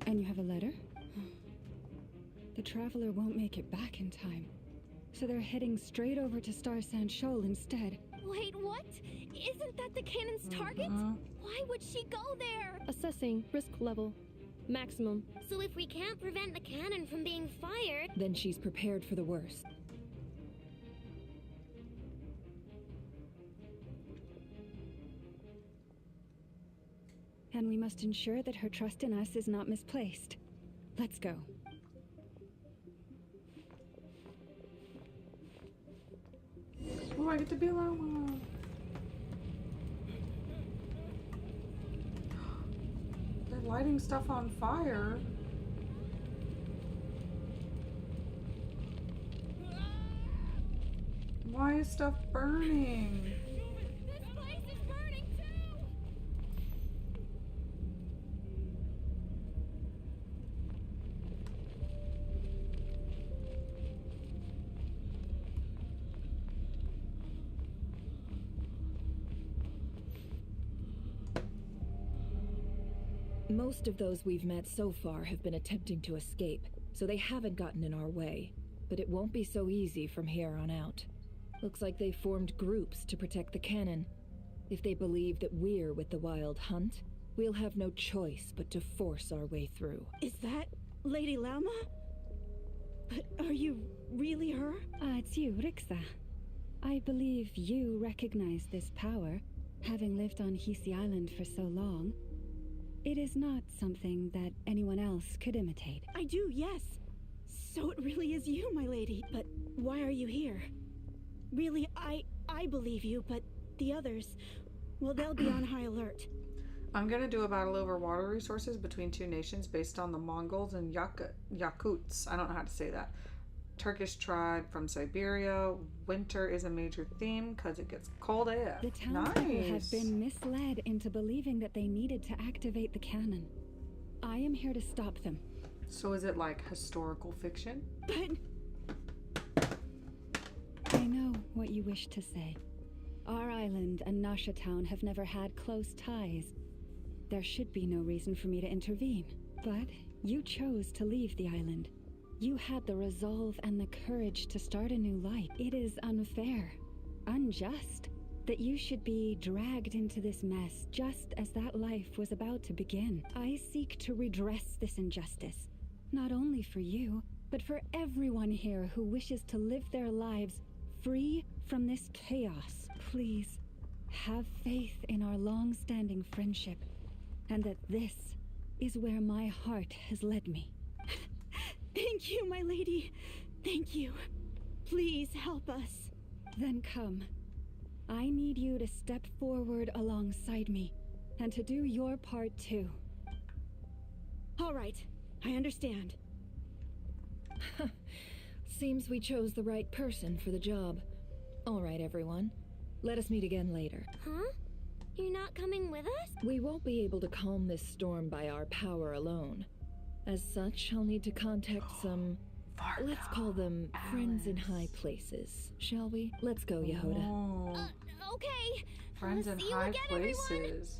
And you have a letter? The traveler won't make it back in time. So they're heading straight over to Star Sand Shoal instead. Wait, what? Isn't that the cannon's target? Why would she go there? Assessing risk level. Maximum. So if we can't prevent the cannon from being fired... Then she's prepared for the worst. And we must ensure that her trust in us is not misplaced. Let's go. Oh, I get to be Llama. They're lighting stuff on fire. Why is stuff burning? This place is burning too! Most of those we've met so far have been attempting to escape, so they haven't gotten in our way. But it won't be so easy from here on out. Looks like they formed groups to protect the cannon. If they believe that we're with the Wild Hunt, we'll have no choice but to force our way through. Is that Lady Lauma? But are you really her? It's you, Rixa. I believe you recognize this power, having lived on Hisi Island for so long. It is not something that anyone else could imitate. I do, yes. So it really is you, my lady. But why are you here? Really, I believe you, but the others, well, they'll be on high alert. I'm gonna do a battle over water resources between two nations based on the Mongols and Yakuts. I don't know how to say that. Turkish tribe from Siberia. Winter is a major theme because it gets cold AF. The townspeople have been misled into believing that they needed to activate the cannon. I am here to stop them. So is it like historical fiction? But I know what you wish to say. Our island and Nasha Town have never had close ties. There should be no reason for me to intervene. But you chose to leave the island. You had the resolve and the courage to start a new life. It is unfair, unjust, that you should be dragged into this mess just as that life was about to begin. I seek to redress this injustice, not only for you, but for everyone here who wishes to live their lives free from this chaos. Please, have faith in our long-standing friendship, and that this is where my heart has led me. thank you, my lady. Thank you. Please help us. Then come. I need you to step forward alongside me, and to do your part too. All right, I understand. Seems we chose the right person for the job. All right, everyone. Let us meet again later. Huh? You're not coming with us? We won't be able to calm this storm by our power alone. As such, I'll need to contact some... let's call them friends in high places, shall we? Let's go, Yehoda. Okay. Friends in See you high again, places.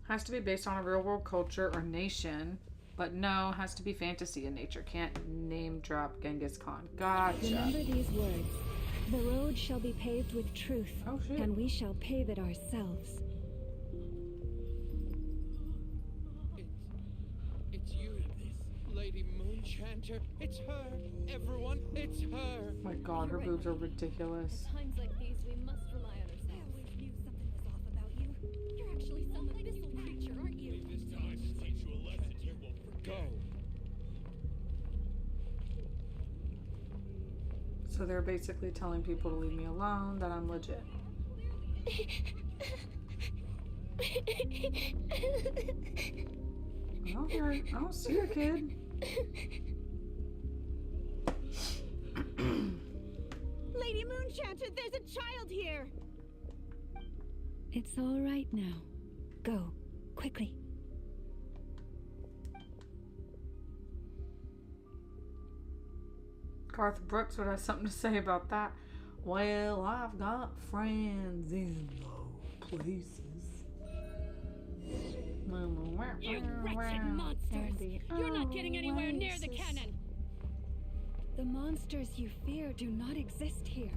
Has to be based on a real world culture or nation. But no, has to be fantasy in nature. Can't name drop Genghis Khan. Gotcha. Remember these words. The road shall be paved with truth, and we shall pave it ourselves. It's you, Lady Moonchanter. It's her. Everyone, it's her. Oh my god, her boobs are ridiculous. At times like these, we must rely on ourselves. I always knew something was off about you. You're actually some abyssal creature, aren't you? This time to teach you a lesson you won't forget. So they're basically telling people to leave me alone, that I'm legit. I don't see her, kid. Lady Moonchanter, there's a child here! It's all right now. Go, quickly. Garth Brooks would have something to say about that. Well, I've got friends in low places. You wretched monsters! You're not getting anywhere near the cannon! The monsters you fear do not exist here.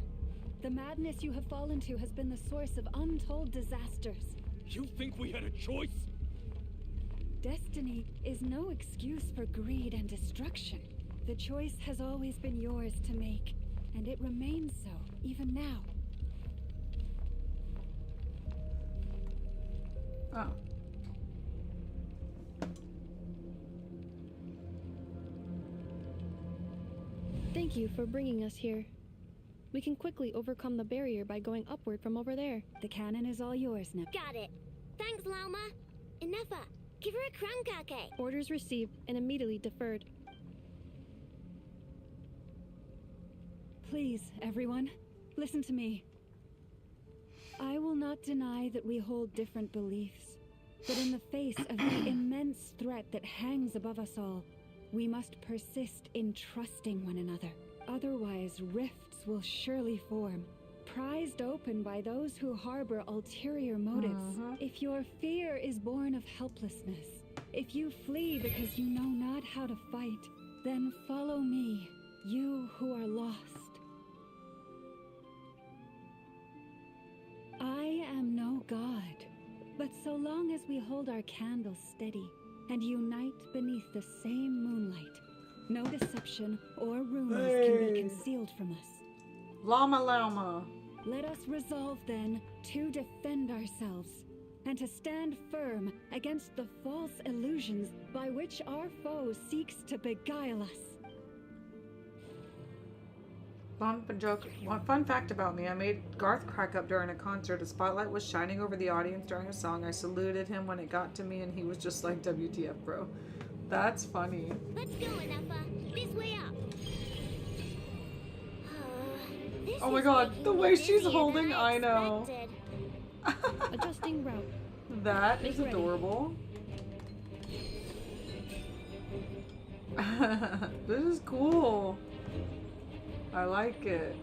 The madness you have fallen to has been the source of untold disasters. You think we had a choice? Destiny is no excuse for greed and destruction. The choice has always been yours to make, and it remains so, even now. Oh. Thank you for bringing us here. We can quickly overcome the barrier by going upward from over there. The cannon is all yours now. Got it. Thanks, Lauma. Inefa, give her a krankake. Orders received and immediately deferred. Please, everyone, listen to me. I will not deny that we hold different beliefs, but in the face of the immense threat that hangs above us all, we must persist in trusting one another. Otherwise, rifts will surely form, prized open by those who harbor ulterior motives. If your fear is born of helplessness, if you flee because you know not how to fight, then follow me, you who are lost. I am no god, but so long as we hold our candles steady and unite beneath the same moonlight, no deception or rumors can be concealed from us. Llama. Let us resolve then to defend ourselves and to stand firm against the false illusions by which our foe seeks to beguile us. Fun fact about me, I made Garth crack up during a concert. A spotlight was shining over the audience during a song. I saluted him when it got to me, and he was just like, WTF, bro. That's funny. Let's go, Inefa. This way up. Oh my god, the way she's holding, I know. Adjusting route. That is adorable. This is cool. I like it.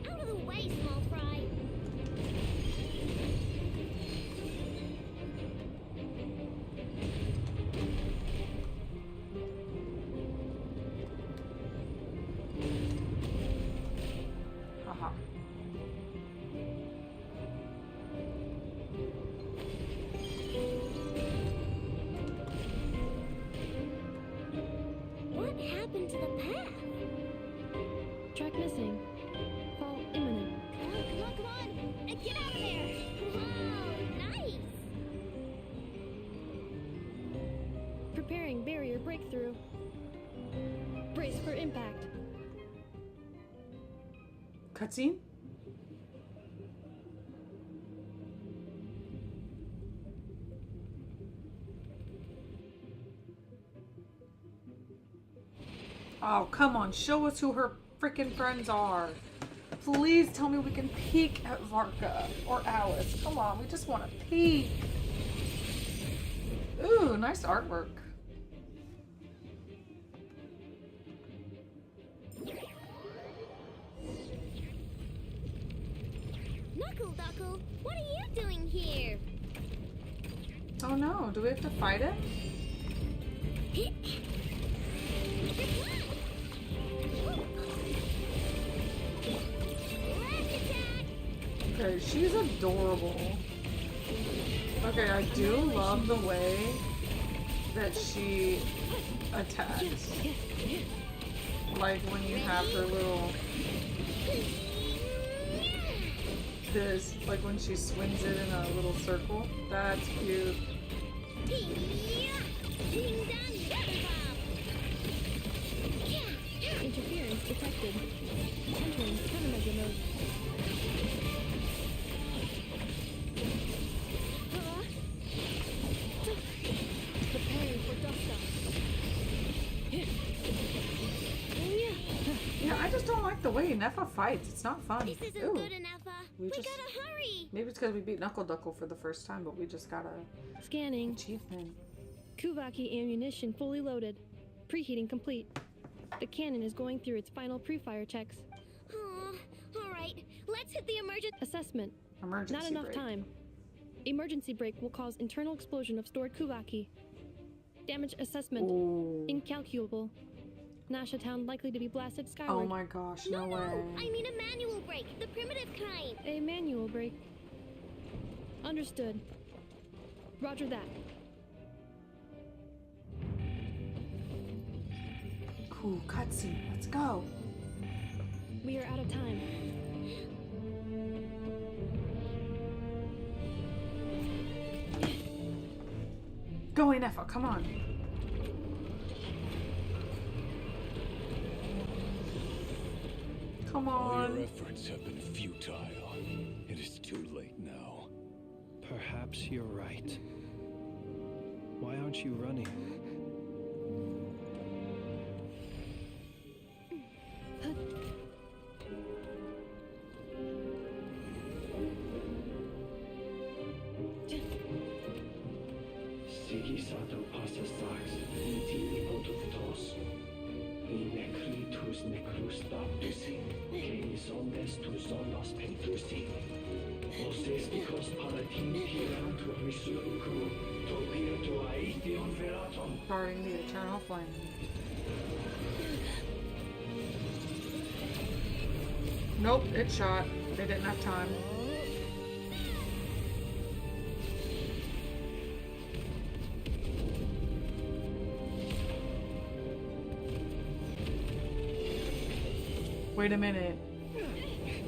Out of the way, small fry. Haha. What happened to the path? Track missing. Fall imminent. Come on. And get out of there. Wow, nice. Preparing barrier breakthrough. Brace for impact. Cutscene? Oh, come on. Show us who her freaking friends are. Please tell me we can peek at Varka or Alice. Come on, we just want to peek. Ooh, nice artwork. Knuckle Duckle, what are you doing here? Oh no, do we have to fight it? Okay, she's adorable. Okay, I do love the way that she attacks. Like when you have her little... This, like when she swings it in a little circle. That's cute. Interference detected. Entering countermeasure mode. Preparing for dust up. Yeah, I just don't like the way Nefa fights. It's not fun. This isn't Ooh. good enough. We just gotta hurry! maybe it's because we beat Knuckle Duckle for the first time, but we just got a Scanning. achievement. Kuvaki ammunition fully loaded. Preheating complete. The cannon is going through its final pre-fire checks. Alright, let's hit the emergency Assessment. Emergency Not enough brake. time. Emergency brake will cause internal explosion of stored Kuvaki. Damage assessment. Ooh. Incalculable. Nasha Town likely to be blasted skyward. Oh my gosh, no way. I mean a manual brake, the primitive kind. A manual brake. Understood. Roger that. Cool, cutscene. Let's go. We are out of time. Go, Neffa, come on. Come All on. your efforts have been futile. It is too late now. Perhaps you're right. Why aren't you running? Sigisato passa sax, intili productos. Necritus necrus baptisi, canis ondes tu zonos pentusi. Osesticos palatin pirantur misuricu, topirtu aethion veraton. Guarding the eternal flame. Nope, it shot. They didn't have time. Wait a minute.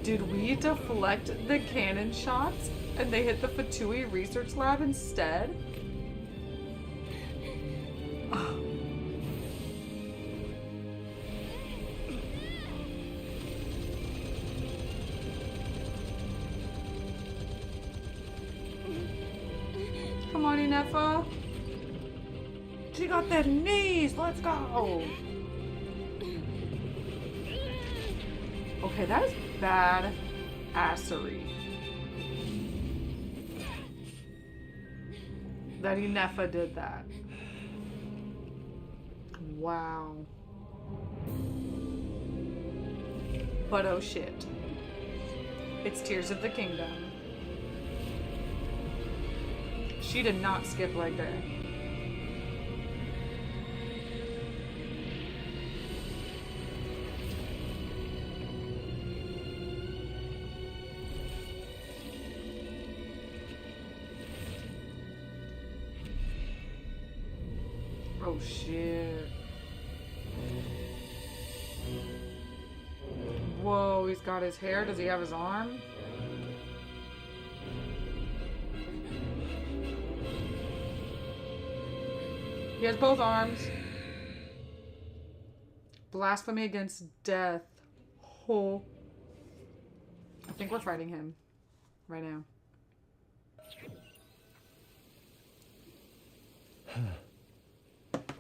Did we deflect the cannon shots and they hit the Fatui research lab instead? Come on, Neffa. She got their knees. Let's go. Okay, that is bad assery. That Neffa did that. Wow. But oh shit. It's Tears of the Kingdom. She did not skip right there. Oh shit. Whoa, he's got his hair. Does he have his arm? He has both arms. Blasphemy against death. Oh. I think we're fighting him right now.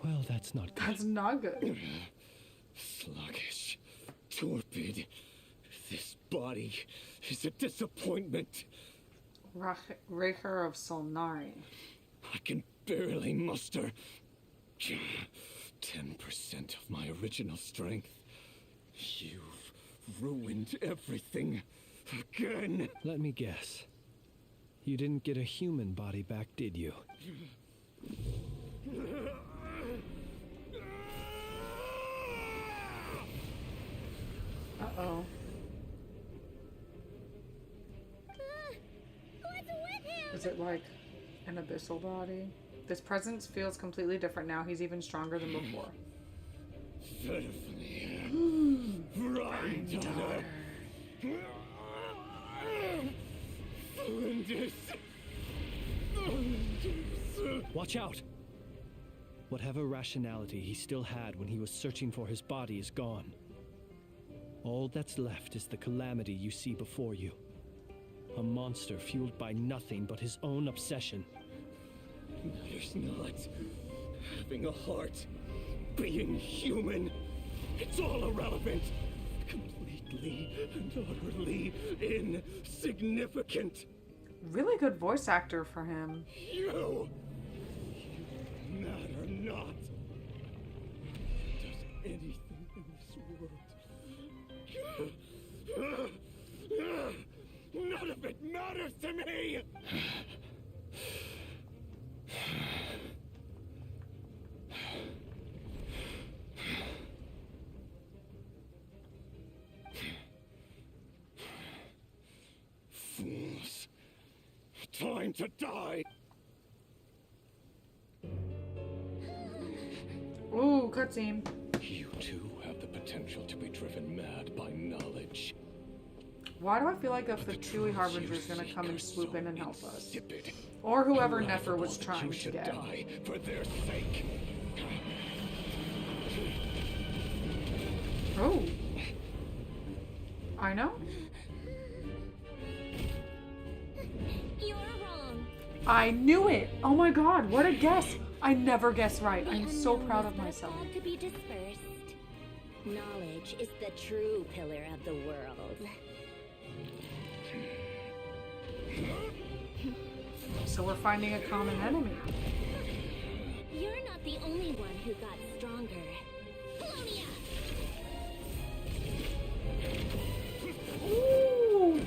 Well, that's not good. That's not good. Sluggish. Torpid. This body is a disappointment. Raker of Solnari. I can barely muster 10% of my original strength. You've ruined everything again. Let me guess. You didn't get a human body back, did you? Uh-oh. What's with him? Is it like an abyssal body? This presence feels completely different now. He's even stronger than before. Watch out! Whatever rationality he still had when he was searching for his body is gone. All that's left is the calamity you see before you. A monster fueled by nothing but his own obsession. There's not having a heart, being human. It's all irrelevant. Complete completely and utterly insignificant. Really good voice actor for him. You matter not. Does anything in this world? None of it matters to me! Fools. Time to die! Ooh, cutscene. You too have the potential to be driven mad by knowledge. Why do I feel like a Fatui Harbinger is gonna come and swoop in and help us? Or whoever Nefer was trying to get. Die for their sake. Oh. I know. You're wrong. I knew it! Oh my god, what a guess! I never guess right. The I'm so unknown proud is of not myself. allowed to be dispersed. Knowledge is the true pillar of the world. So we're finding a common enemy. You're not the only one who got stronger. Polonia! Ooh.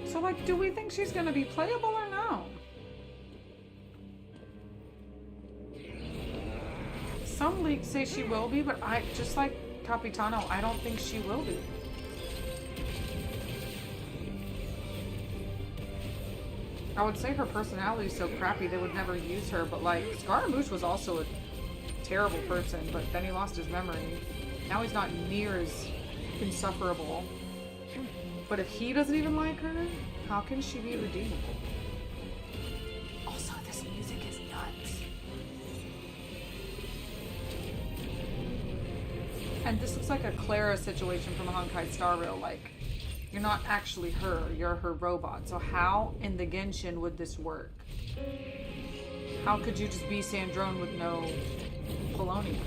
So, like, do we think she's gonna be playable or no? Some leaks say she will be, but I, just like Capitano, I don't think she will be. I would say her personality is so crappy they would never use her, but like, Scaramouche was also a terrible person, but then he lost his memory. Now he's not near as insufferable. But if he doesn't even like her, how can she be redeemable? Also, this music is nuts. And this looks like a Clara situation from Honkai Star Rail, like, you're not actually her, you're her robot. So how in the Genshin would this work? How could you just be Sandrone with no Polonia?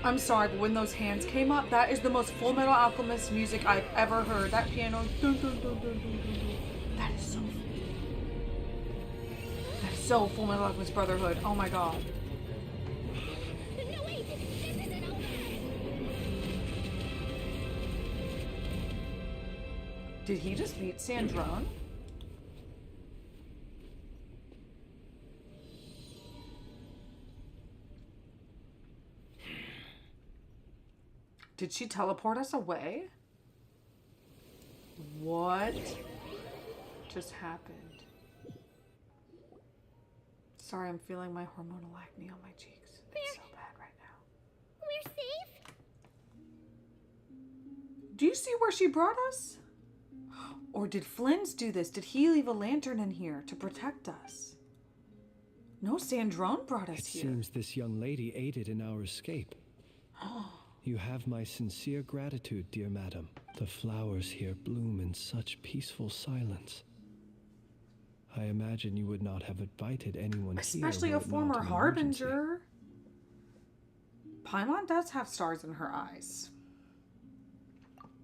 I'm sorry, but when those hands came up, that is the most Full Metal Alchemist music I've ever heard. That piano, dun, dun, dun, dun, dun, dun. That is so. That is so Full Metal Alchemist Brotherhood. Oh my god. No, wait! This isn't over! Did he just beat Sandrone? Did she teleport us away? What just happened? Sorry, I'm feeling my hormonal acne on my cheeks. It's so bad right now. We're safe? Do you see where she brought us? Or did Flynn's do this? Did he leave a lantern in here to protect us? No, Sandrone brought us here. It seems this young lady aided in our escape. You have my sincere gratitude, dear madam. The flowers here bloom in such peaceful silence. I imagine you would not have invited anyone Especially here. a former harbinger. Paimon does have stars in her eyes.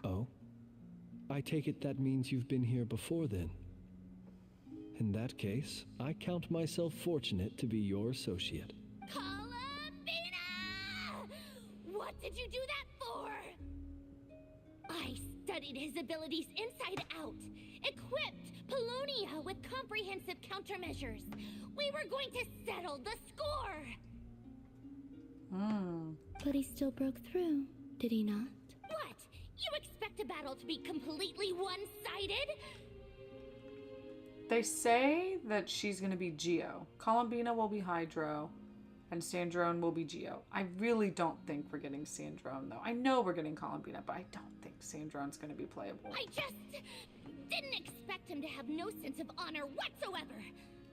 Oh? I take it that means you've been here before then. In that case, I count myself fortunate to be your associate. What did you do that for? I studied his abilities inside out, equipped Polonia with comprehensive countermeasures. We were going to settle the score. But he still broke through, did he not? What? You expect a battle to be completely one-sided? They say that she's going to be Geo. Columbina will be Hydro. And Sandrone will be Geo. I really don't think we're getting Sandrone, though. I know we're getting Columbina, but I don't think Sandrone's going to be playable. I just didn't expect him to have no sense of honor whatsoever.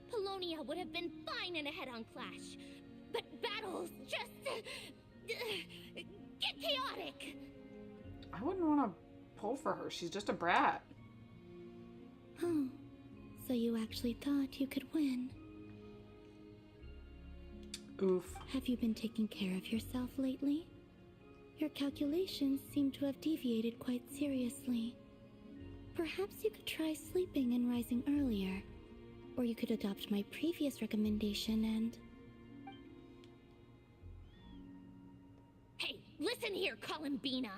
Polonia would have been fine in a head-on clash. But battles just get chaotic. I wouldn't want to pull for her. She's just a brat. Oh, so you actually thought you could win. Oof. Have you been taking care of yourself lately? Your calculations seem to have deviated quite seriously. Perhaps you could try sleeping and rising earlier. Or you could adopt my previous recommendation and... Hey, listen here, Columbina.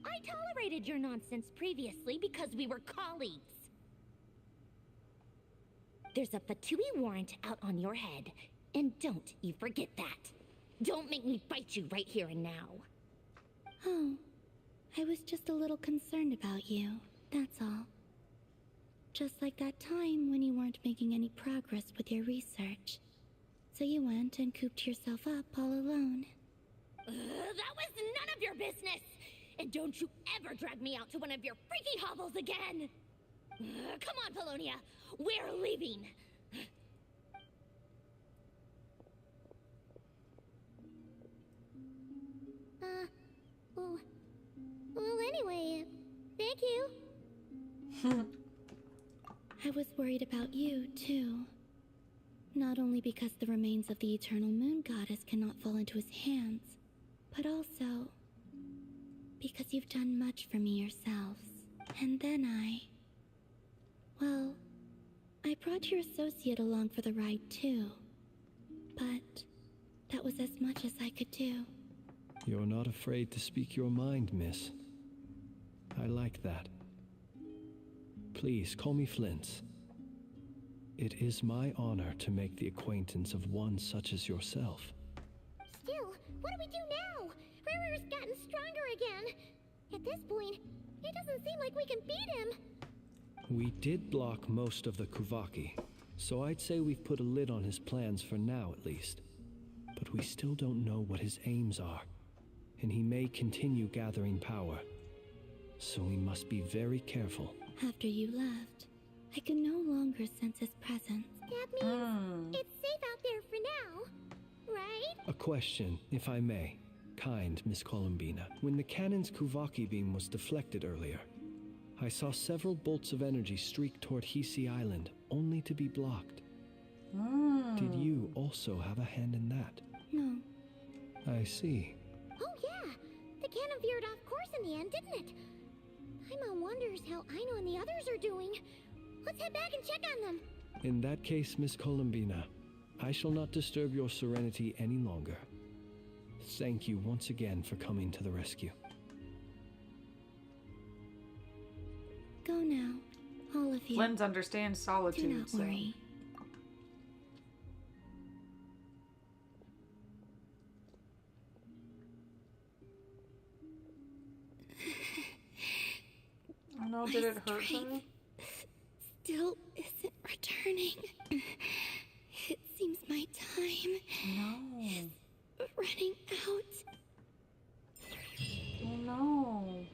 I tolerated your nonsense previously because we were colleagues. There's a Fatui warrant out on your head, and don't you forget that. Don't make me fight you right here and now. Oh, I was just a little concerned about you, that's all. Just like that time when you weren't making any progress with your research. So you went and cooped yourself up all alone. That was none of your business! And don't you ever drag me out to one of your freaky hovels again! Come on, Polonia! We're leaving! Well, anyway, thank you. I was worried about you, too. Not only because the remains of the Eternal Moon Goddess cannot fall into his hands, but also because you've done much for me yourselves. And then well, I brought your associate along for the ride, too. But that was as much as I could do. You're not afraid to speak your mind, miss. I like that. Please, call me Flint. It is my honor to make the acquaintance of one such as yourself. Still, what do we do now? Rirer's gotten stronger again. At this point, it doesn't seem like we can beat him. We did block most of the Kuvaki, so I'd say we've put a lid on his plans for now at least. But we still don't know what his aims are, and he may continue gathering power. So we must be very careful. After you left, I could no longer sense his presence. That means it's safe out there for now, right? A question, if I may. Kind Miss Columbina. When the cannon's Kuvaki beam was deflected earlier, I saw several bolts of energy streak toward Hisi Island, only to be blocked. Did you also have a hand in that? No. I see. Oh yeah, the cannon veered off course in the end, didn't it? Paimon wonders how Aino and the others are doing. Let's head back and check on them. In that case, Miss Columbina, I shall not disturb your serenity any longer. Thank you once again for coming to the rescue. Go now, all of you. Flint understands solitude. Do not worry. Oh no, did it hurt her? Still isn't returning. It seems my time is running out. Oh no.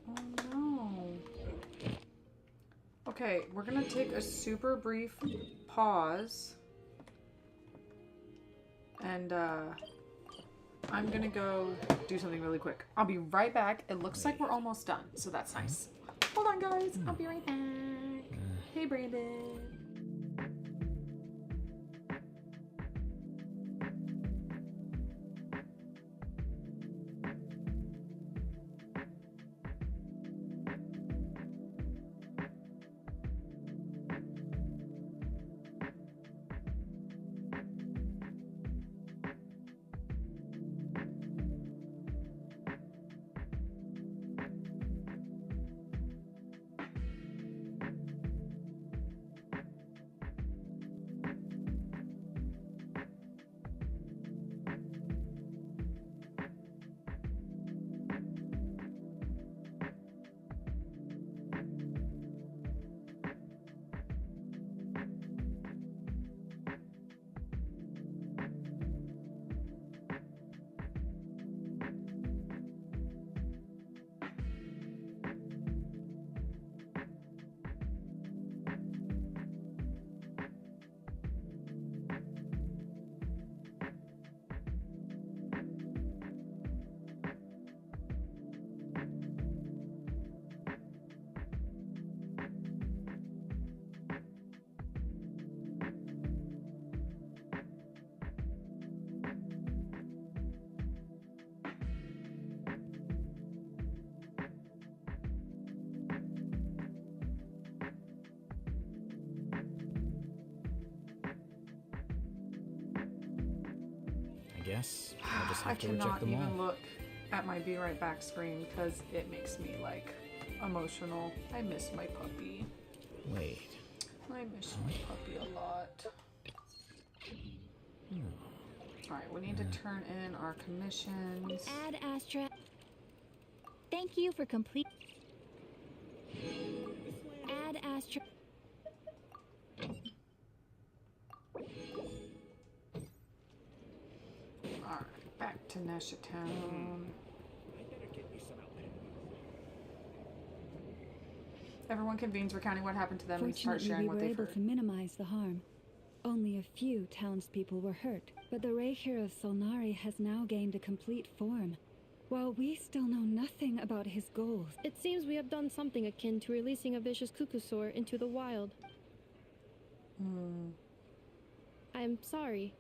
Oh no. Okay, we're gonna take a super brief pause. And I'm gonna go do something really quick. I'll be right back. It looks like we're almost done, so that's nice. Hold on, guys. I'll be right back. Hey, Brandon. guess I'll just I have to reject cannot them all. even look at my Be Right Back screen because it makes me like emotional. I miss my puppy. Wait. I miss my puppy a lot. Alright, we need to turn in our commissions. Add Astra. Thank you for complete. Add Astra. Alright, back to Nasha Town. Everyone convenes recounting what happened to them and start Fortunately, sharing we what were they've able heard. to minimize the harm. Only a few townspeople were hurt, but the Reikir of Solnari has now gained a complete form. While we still know nothing about his goals. It seems we have done something akin to releasing a vicious cuckoosaur into the wild. I'm sorry.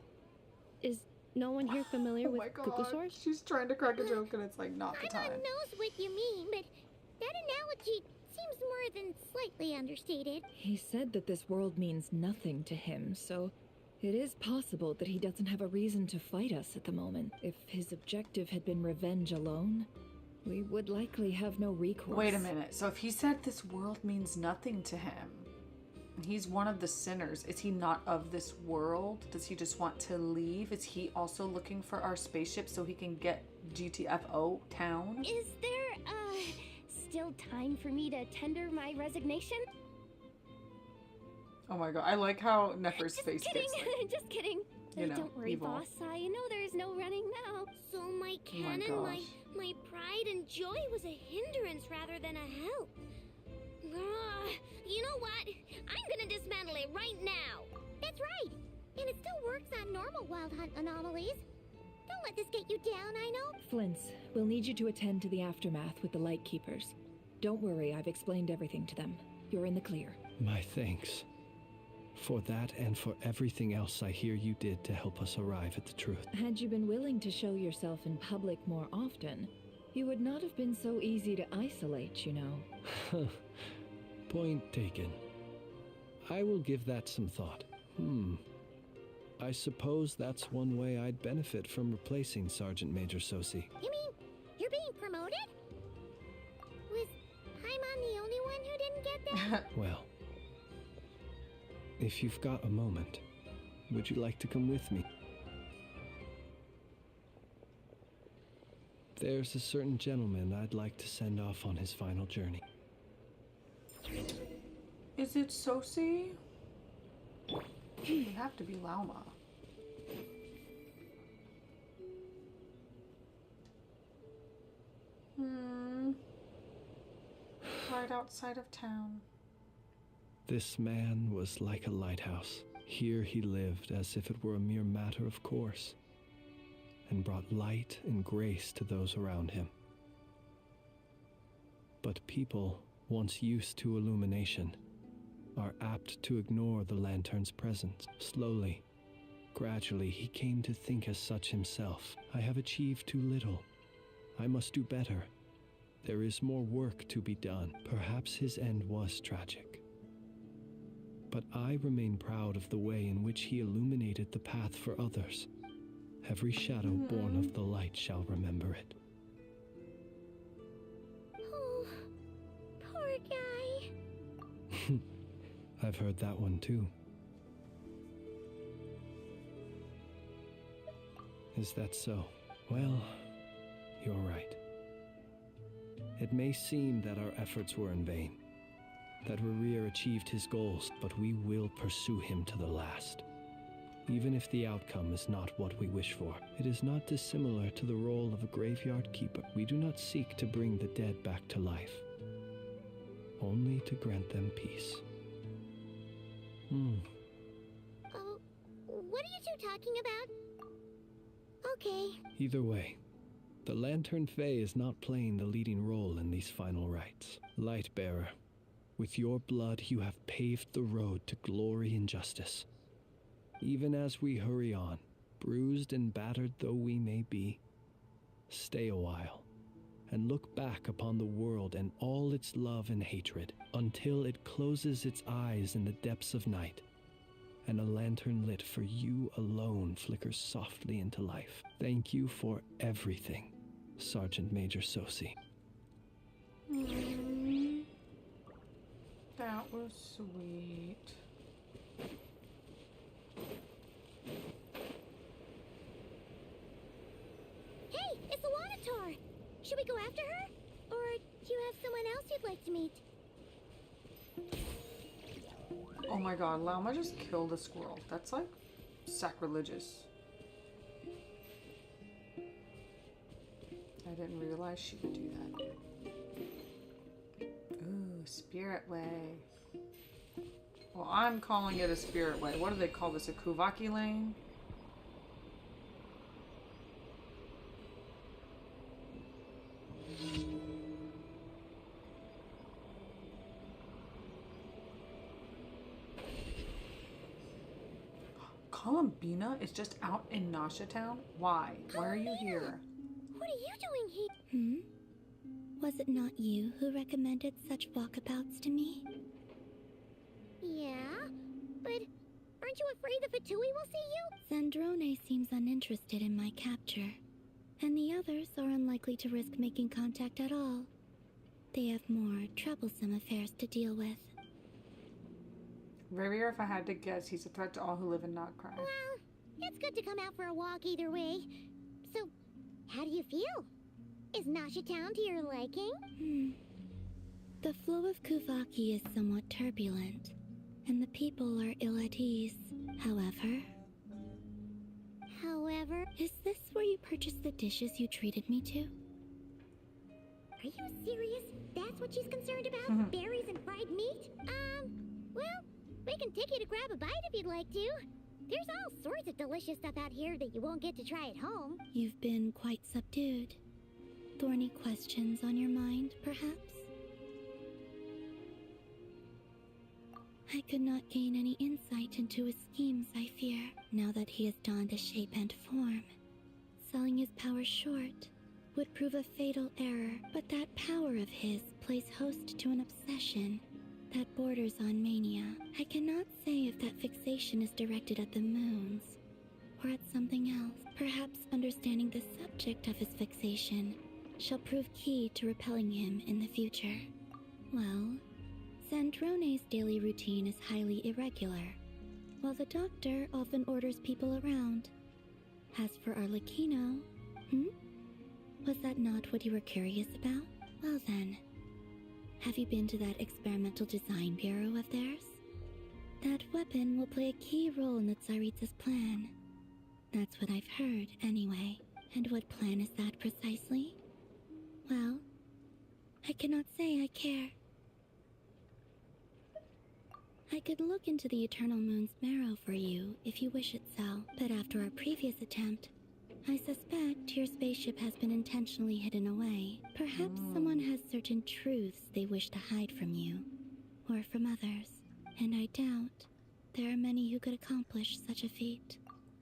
Is no one here familiar Oh with my god, cuckoosaurs? she's trying to crack a joke and it's like not the time. Paimon knows what you mean, but that analogy seems more than slightly understated. He said that this world means nothing to him, so it is possible that he doesn't have a reason to fight us at the moment. If his objective had been revenge alone, we would likely have no recourse. Wait a minute, so if he said this world means nothing to him, and he's one of the sinners, is he not of this world? Does he just want to leave? Is he also looking for our spaceship so he can get GTFO town? Is there, still time for me to tender my resignation? Oh my god, I like how Nefer's face Kidding, gets like, just kidding. you know, Don't worry, evil. boss. I know there's no running now. So my canon, my pride and joy was a hindrance rather than a help. You know what? I'm gonna dismantle it right now. That's right. And it still works on normal wild hunt anomalies. Don't let this get you down, I know. Flints, we'll need you to attend to the aftermath with the Light Keepers. Don't worry, I've explained everything to them. You're in the clear. My thanks. For that and for everything else I hear you did to help us arrive at the truth. Had you been willing to show yourself in public more often, you would not have been so easy to isolate, you know. Point taken. I will give that some thought. I suppose that's one way I'd benefit from replacing Sergeant Major Sosi. You mean you're being promoted? Was Paimon the only one who didn't get that? Well, if you've got a moment, would you like to come with me? There's a certain gentleman I'd like to send off on his final journey. Is it Sosi? It would have to be Lauma. Right outside of town. This man was like a lighthouse. Here he lived as if it were a mere matter of course, and brought light and grace to those around him. But people, once used to illumination, are apt to ignore the lantern's presence. Slowly, gradually, he came to think as such himself. I have achieved too little. I must do better. There is more work to be done. Perhaps his end was tragic. But I remain proud of the way in which he illuminated the path for others. Every shadow born of the light shall remember it. Oh, poor guy. I've heard that one too. Is that so? Well, you're right. It may seem that our efforts were in vain, that Rerir achieved his goals, but we will pursue him to the last. Even if the outcome is not what we wish for, it is not dissimilar to the role of a graveyard keeper. We do not seek to bring the dead back to life, only to grant them peace. Oh, what are you two talking about? Okay. Either way, the Lantern Fae is not playing the leading role in these final rites. Lightbearer, with your blood you have paved the road to glory and justice. Even as we hurry on, bruised and battered though we may be, stay a while and look back upon the world and all its love and hatred until it closes its eyes in the depths of night and a lantern lit for you alone flickers softly into life. Thank you for everything, Sergeant Major Sosi. That was sweet. Hey, it's Alanatar! Should we go after her? Or do you have someone else you'd like to meet? Oh my god, Llama just killed a squirrel. That's like sacrilegious. I didn't realize she would do that. Ooh, spirit way. Well, I'm calling it a spirit way. What do they call this? A Kuvaki lane? Columbina is just out in Nasha Town? Why? Why are you here? What are you doing here? Was it not you who recommended such walkabouts to me? Yeah, but aren't you afraid the Fatui will see you? Zandrone seems uninterested in my capture, and the others are unlikely to risk making contact at all. They have more troublesome affairs to deal with. Rarier, if I had to guess, he's a threat to all who live in Nod Krai. Well, it's good to come out for a walk either way. So, how do you feel? Is Nasha Town to your liking? The flow of Kuvaki is somewhat turbulent, and the people are ill at ease. However, is this where you purchased the dishes you treated me to? Are you serious? That's what she's concerned about? Berries and fried meat? Well, we can take you to grab a bite if you'd like to. There's all sorts of delicious stuff out here that you won't get to try at home. You've been quite subdued. Thorny questions on your mind, perhaps? I could not gain any insight into his schemes, I fear, now that he has donned a shape and form. Selling his power short would prove a fatal error, but that power of his plays host to an obsession that borders on mania. I cannot say if that fixation is directed at the moons or at something else. Perhaps understanding the subject of his fixation shall prove key to repelling him in the future. Well, Zandrone's daily routine is highly irregular, while the doctor often orders people around. As for Arlecchino, was that not what you were curious about? Well then, have you been to that experimental design bureau of theirs? That weapon will play a key role in the Tsaritsa's plan. That's what I've heard, anyway. And what plan is that precisely? Well, I cannot say I care. I could look into the Eternal Moon's marrow for you if you wish it so, but after our previous attempt, I suspect your spaceship has been intentionally hidden away. Perhaps someone has certain truths they wish to hide from you, or from others, and I doubt there are many who could accomplish such a feat.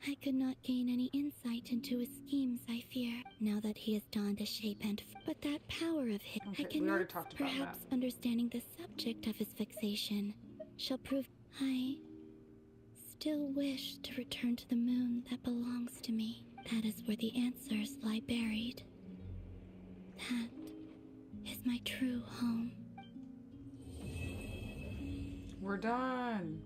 I could not gain any insight into his schemes, I fear, now that he has donned a shape and but that power of his, I cannot, perhaps understanding the subject of his fixation shall prove. I still wish to return to the moon that belongs to me. That is where the answers lie buried. That is my true home. We're done.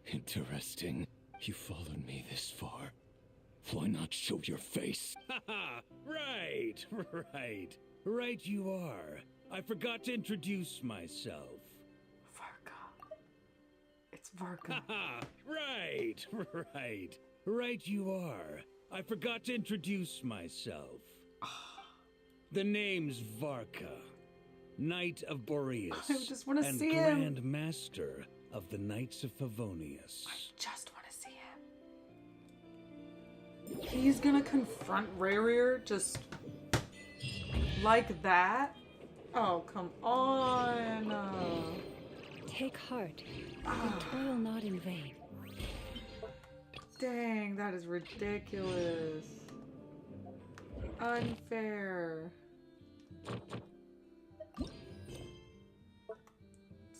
Interesting. You followed me this far. Why not show your face? Haha! Right! Right you are. I forgot to introduce myself. Varka. It's Varka. Haha! Right you are. I forgot to introduce myself. The name's Varka, Knight of Boreas. I just want to and see him. Grand Master of the Knights of Favonius. I just want to see him. He's gonna confront Rarier just like that? Oh, come on. Take heart. And toil not in vain. Dang, that is ridiculous. Unfair.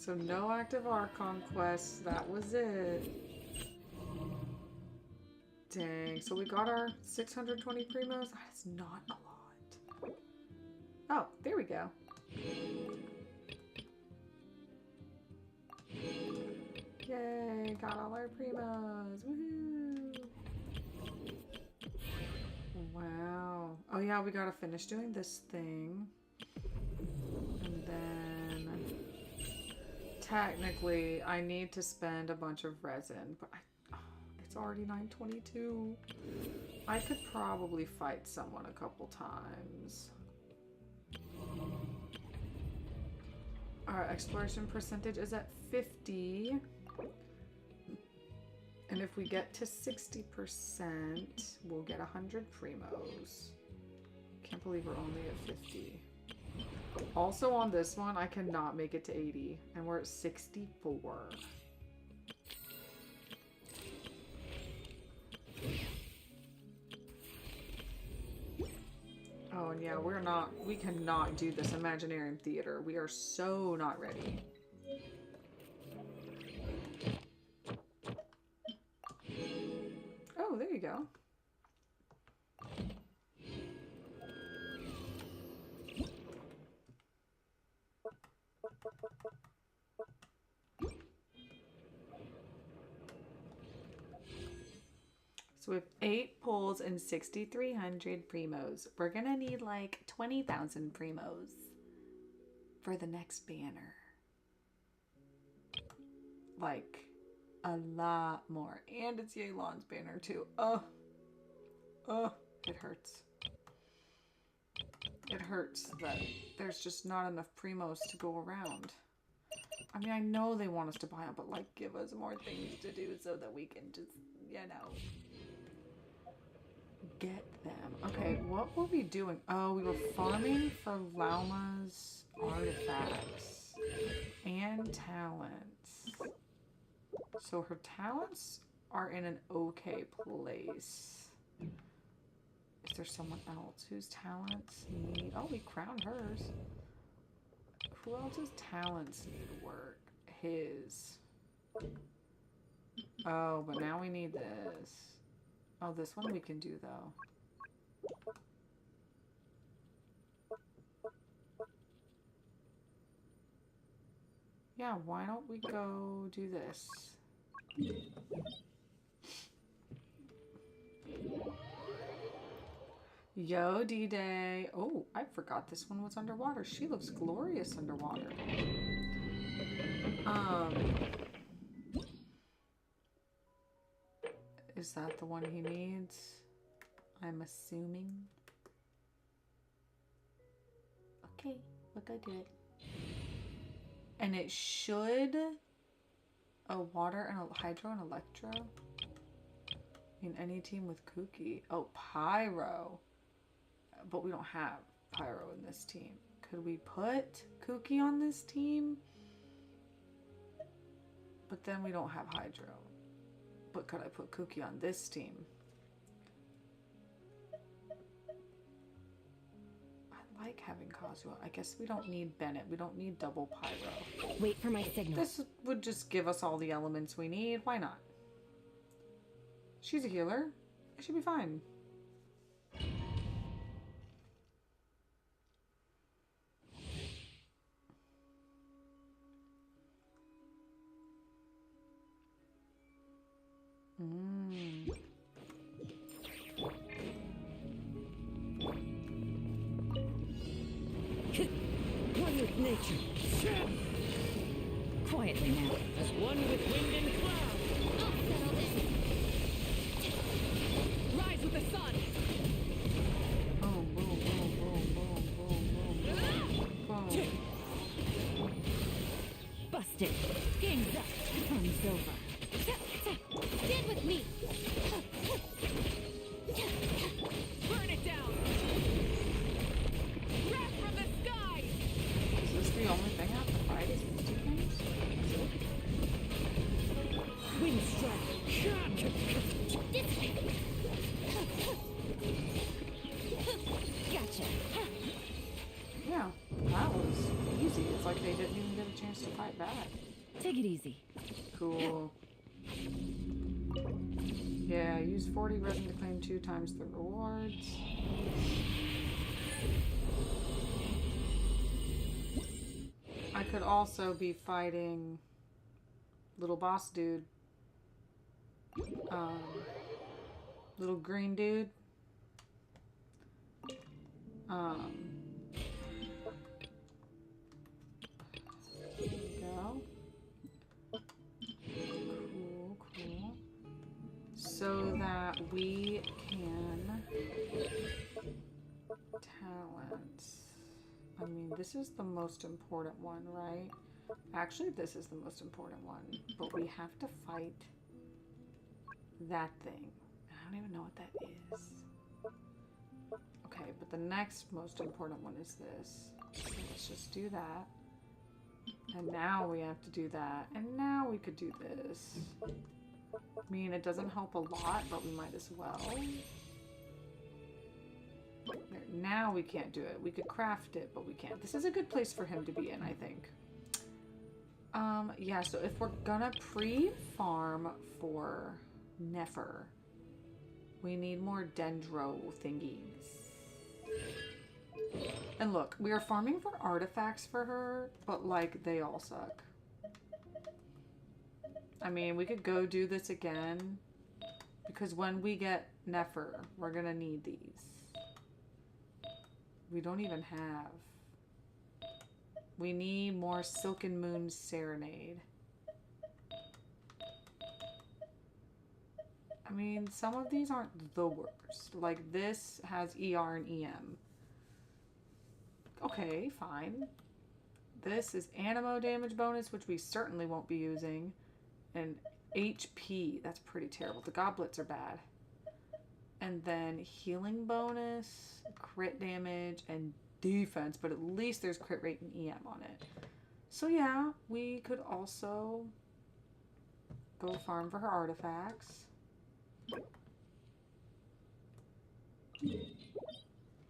So no active Archon Quests. That was it. Dang. So we got our 620 primos. That is not a lot. Oh, there we go. Yay, got all our primos. Woohoo! Wow. Oh yeah, we gotta finish doing this thing. And then technically I need to spend a bunch of resin, but it's already 9:22. I could probably fight someone a couple times. Our exploration percentage is at 50. And if we get to 60%, we'll get 100 primos. Can't believe we're only at 50. Also on this one, I cannot make it to 80. And we're at 64. Oh, and yeah, we cannot do this Imaginarium Theater. We are so not ready. Oh, there you go. So we have 8 pulls and 6,300 primos. We're gonna need like 20,000 primos for the next banner. Like a lot more. And it's Yelan's banner too. Oh, it hurts. It hurts that there's just not enough primos to go around. I mean, I know they want us to buy them, but like give us more things to do so that we can just, you know, get them. Okay, what were we doing? Oh, we were farming for Lauma's artifacts and talents. So her talents are in an okay place. Is there someone else whose talents need... Oh, we crowned hers. Who else's talents need work? His. Oh, but now we need this. Oh, this one we can do, though. Yeah, why don't we go do this? Yo, D-Day. Oh, I forgot this one was underwater. She looks glorious underwater. Is that the one he needs? I'm assuming. Okay, look, I did it. And it should... Oh, water and a hydro and electro? In any team with Kooky. Oh, Pyro. But we don't have Pyro in this team. Could we put Kooky on this team? But then we don't have Hydro. But could I put Kooky on this team? I like having Kazuha. I guess we don't need Bennett. We don't need double Pyro. Wait for my signal. This would just give us all the elements we need. Why not? She's a healer. It should be fine. One with nature. Quietly now. As one with wind and cloud. I'll settle this. Rise with the sun. Boom, boom, boom, boom, boom, boom, boom, boom. Busted. Game's up. Fun's over. Stand with me. Burn it down. Wrath from the sky. Is this the only thing I have to fight? Is these two things? easy. Cool. Yeah, use 40 resin to claim 2 times the rewards. I could also be fighting little boss dude. Little green dude. There we go. Cool. So that we can talents. I mean, this is the most important one, right? Actually, this is the most important one, but we have to fight that thing. I don't even know what that is. Okay, but the next most important one is this. So let's just do that. And now we have to do that. And now we could do this. I mean, it doesn't help a lot, but we might as well. There, now we can't do it. We could craft it, but we can't. This is a good place for him to be in, I think. Yeah, so if we're gonna pre-farm for Nefer, we need more dendro thingies. And look, we are farming for artifacts for her, but like, they all suck. I mean, we could go do this again, because when we get Nefer, we're gonna need these. We don't even have. We need more Silken Moon Serenade. I mean, some of these aren't the worst. Like, this has ER and EM. Okay, fine. This is Animo damage bonus, which we certainly won't be using. And HP, that's pretty terrible. The goblets are bad. And then healing bonus, crit damage, and defense, but at least there's crit rate and EM on it. So yeah, we could also go farm for her artifacts.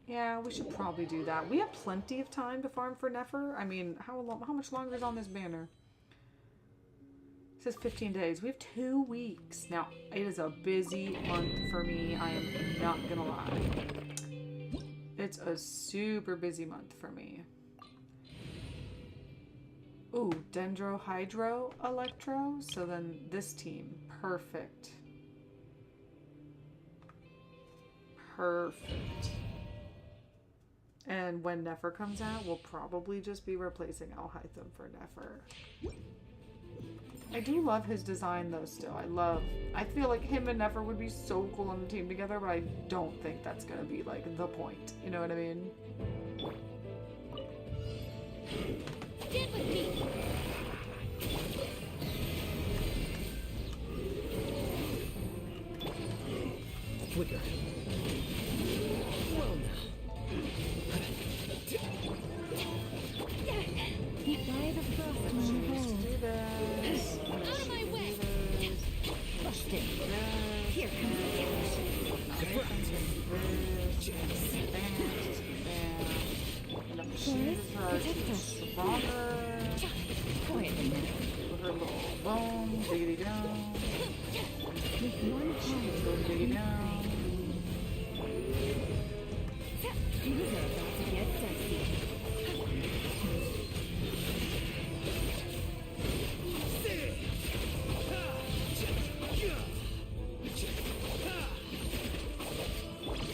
Yeah, we should probably do that. We have plenty of time to farm for Nefer. I mean, how much longer is on this banner? It says 15 days. We have 2 weeks. Now, it is a busy month for me. I am not gonna lie. It's a super busy month for me. Ooh, Dendro, Hydro, Electro. So then this team. Perfect. Perfect. And when Nefer comes out, we'll probably just be replacing Alhaitham for Nefer. I do love his design though still. I feel like him and Nefer would be so cool on the team together, but I don't think that's gonna be like the point. You know what I mean? Stand with me! Flicker. Well now. By the frost moon hold. Out of my way! Busted. Here comes the protect us. Quietly now. With her little bone, diggity down. With one hand, go diggity down. Things are about to get dicey.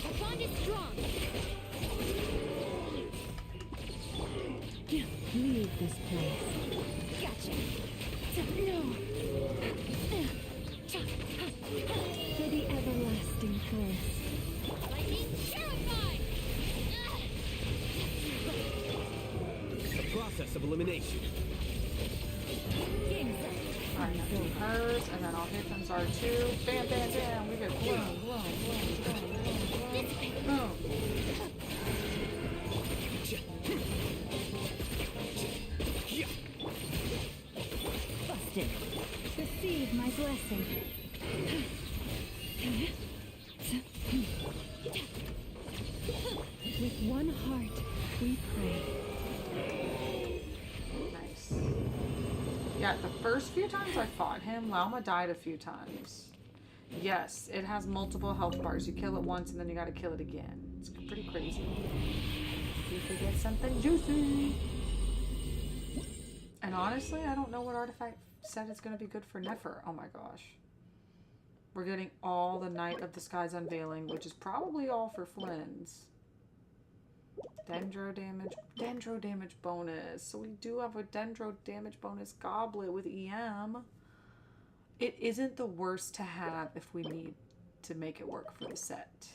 Our bond is strong! Leave this place. Gotcha! No! For the everlasting forest. Lightning purified! The process of elimination. Alright, now do hers, and then I'll hit them R2. Bam, bam, bam. We get boom, boom, boom, boom, boom. Busted. Receive my blessing. With one heart, we pray. Nice. Yeah, the first few times I fought him, Lauma died a few times. Yes, it has multiple health bars. You kill it once and then you gotta kill it again. It's pretty crazy. See if we get something juicy. And honestly, I don't know what artifact set is gonna be good for Nefer. Oh my gosh. We're getting all the Night of the Skies Unveiling, which is probably all for Flynn's. Dendro damage bonus. So we do have a dendro damage bonus goblet with EM. It isn't the worst to have if we need to make it work for the set.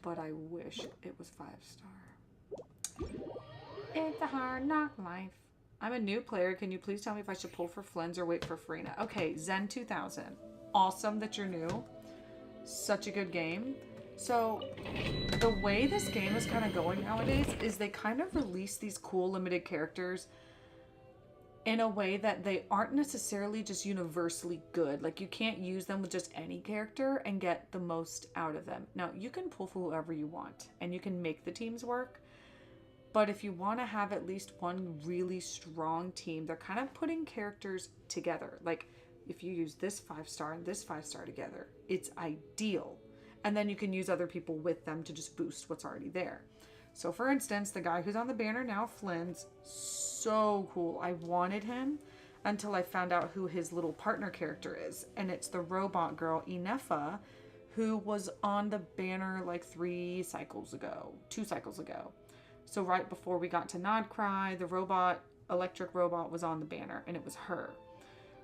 But I wish it was 5-star. It's a hard knock life. I'm a new player. Can you please tell me if I should pull for Flynn's or wait for Farina? Okay, Zen 2000. Awesome that you're new. Such a good game. So, the way this game is kind of going nowadays is they kind of release these cool limited characters in a way that they aren't necessarily just universally good. Like, you can't use them with just any character and get the most out of them. Now, you can pull for whoever you want, and you can make the teams work. But if you want to have at least one really strong team, they're kind of putting characters together. Like, if you use this 5-star and this 5-star together, it's ideal. And then you can use other people with them to just boost what's already there. So for instance, the guy who's on the banner now, Flynn's, so cool. I wanted him until I found out who his little partner character is. And it's the robot girl, Inefa, who was on the banner like 2 cycles ago. So right before we got to Nod Krai, the electric robot was on the banner, and it was her.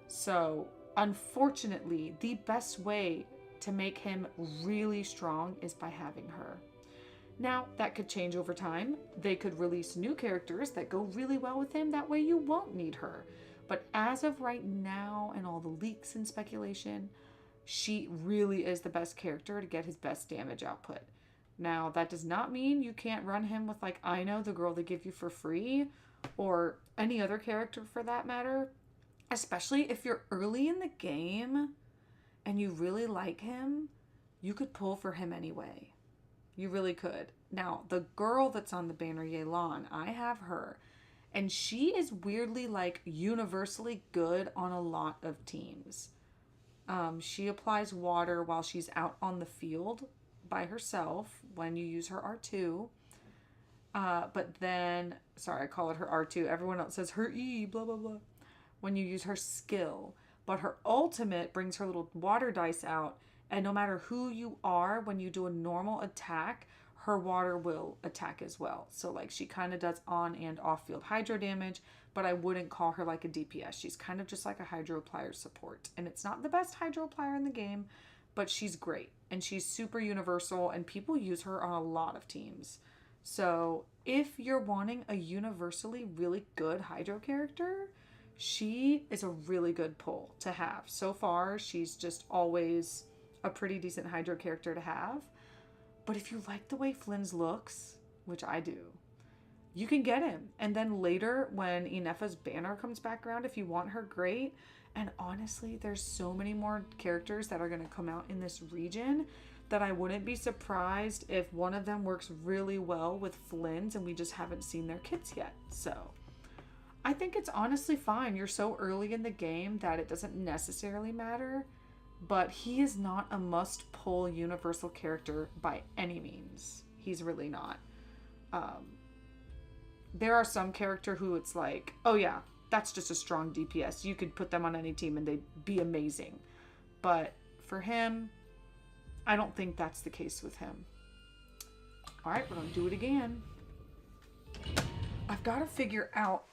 So unfortunately, the best way to make him really strong is by having her. Now, that could change over time. They could release new characters that go really well with him. That way you won't need her. But as of right now, and all the leaks and speculation, she really is the best character to get his best damage output. Now, that does not mean you can't run him with, like, Ino, the girl they give you for free, or any other character for that matter. Especially if you're early in the game and you really like him, you could pull for him anyway. You really could. Now, the girl that's on the banner, Yelan, I have her. And she is weirdly, like, universally good on a lot of teams. She applies water while she's out on the field by herself when you use her R2. But then, sorry, I call it her R2. Everyone else says her E, blah, blah, blah. When you use her skill. But her ultimate brings her little water dice out, and no matter who you are, when you do a normal attack, her water will attack as well. So like she kind of does on and off field hydro damage, but I wouldn't call her like a DPS. She's kind of just like a hydro applier support. And it's not the best hydro applier in the game, but she's great. And she's super universal, and people use her on a lot of teams. So if you're wanting a universally really good hydro character, she is a really good pull to have. So far, she's just always a pretty decent hydro character to have. But if you like the way Flynn's looks, which I do, you can get him. And then later, when Inefa's banner comes back around, if you want her, great. And honestly, there's so many more characters that are going to come out in this region that I wouldn't be surprised if one of them works really well with Flynn's and we just haven't seen their kits yet. So I think it's honestly fine. You're so early in the game that it doesn't necessarily matter, but he is not a must-pull universal character by any means. He's really not. There are some character who it's like, oh yeah, that's just a strong DPS. You could put them on any team and they'd be amazing. But for him, I don't think that's the case with him. All right, we're gonna do it again. I've got to figure out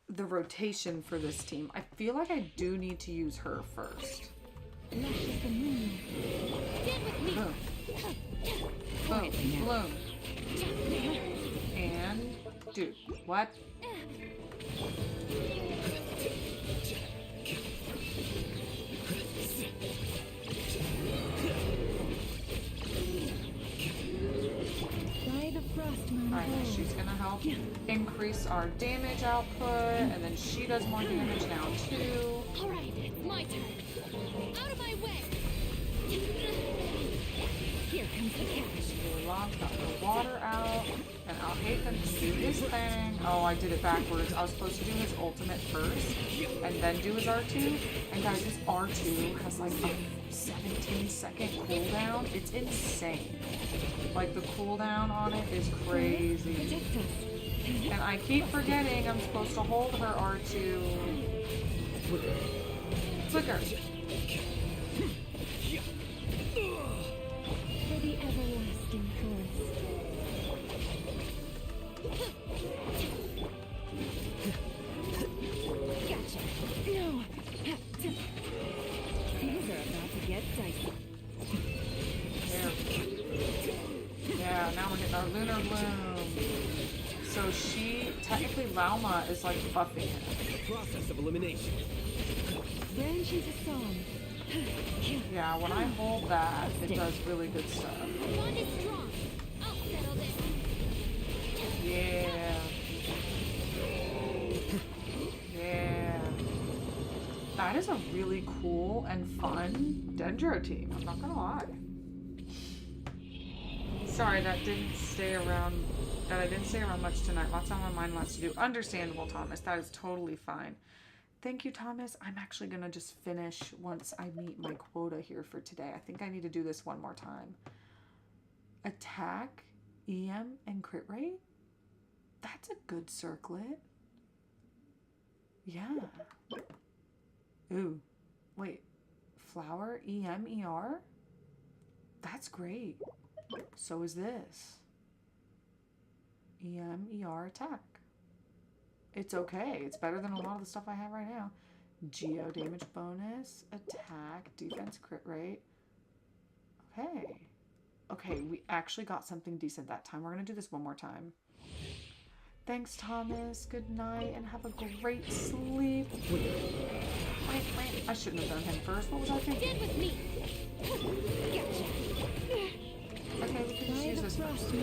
the rotation for this team. I feel like I do need to use her first. Boom. Boom. Bloom. And dude, what? Alright, she's gonna help increase our damage output, and then she does more damage now too. Alright, it's my turn. Out of my way! Here comes Long, got the water out, and I'll hate them to do his thing. Oh, I did it backwards. I was supposed to do his ultimate first, and then do his R2. And guys, his R2 has like a 17-second cooldown. It's insane. Like, the cooldown on it is crazy. And I keep forgetting I'm supposed to hold her R2. Flicker. For the everlasting forest. Gotcha. No. Things are about to get dicey. There. Yeah, now we're getting our lunar bloom. So she, technically Lauma is like buffing him. Process of elimination. Branch into song. Yeah, when I hold that, it does really good stuff. Bond is strong. I'll settle this. Yeah. Yeah. That is a really cool and fun Dendro team, I'm not gonna lie. Sorry that didn't stay around, that I didn't stay around much tonight. Lots on my mind, lots to do. Understandable, Thomas. That is totally fine. Thank you, Thomas. I'm actually going to just finish once I meet my quota here for today. I think I need to do this one more time. Attack, EM, and crit rate? That's a good circlet. Yeah. Ooh. Wait. Flower, EM, ER? That's great. So is this. EM, ER, attack. It's okay. It's better than a lot of the stuff I have right now. Geo damage bonus, attack, defense, crit rate. Okay. Okay, we actually got something decent that time. We're going to do this one more time. Thanks, Thomas. Good night and have a great sleep. I shouldn't have done him first. What was I thinking? Stand with me. Okay, we can just use this first.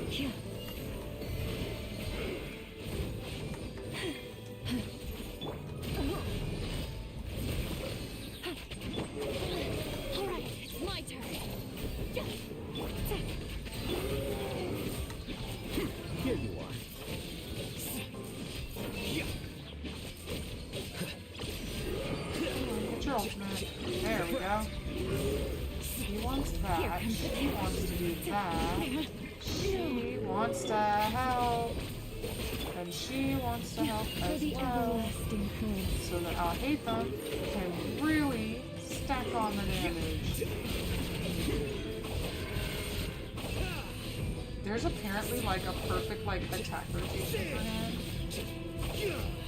Yeah. Alright, it's my turn. Here you are. Get your ultimate. There we go. He wants that. She wants to do that. She wants to help. And she wants to help as well. So that I'll hate them can really stack on the damage. There's apparently like a perfect like attack rotation for him.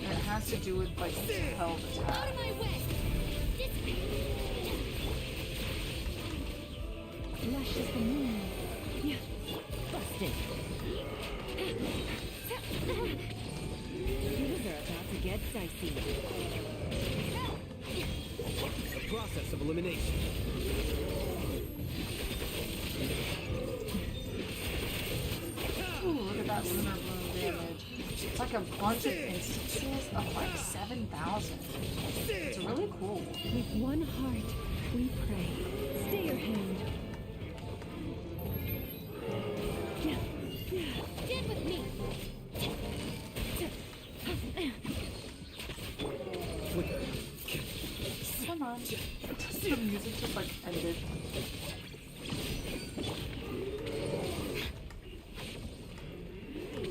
And it has to do with like held attack. Out of my way. Lush as the moon. Yeah. Busted. Things are about to get dicey. The process of elimination. Ooh, look at that lunar bloom damage. It's like a bunch of instances of like 7,000. It's really cool. With one heart, we pray. Stay your hand. Stand with me. Come on. The music just like ended.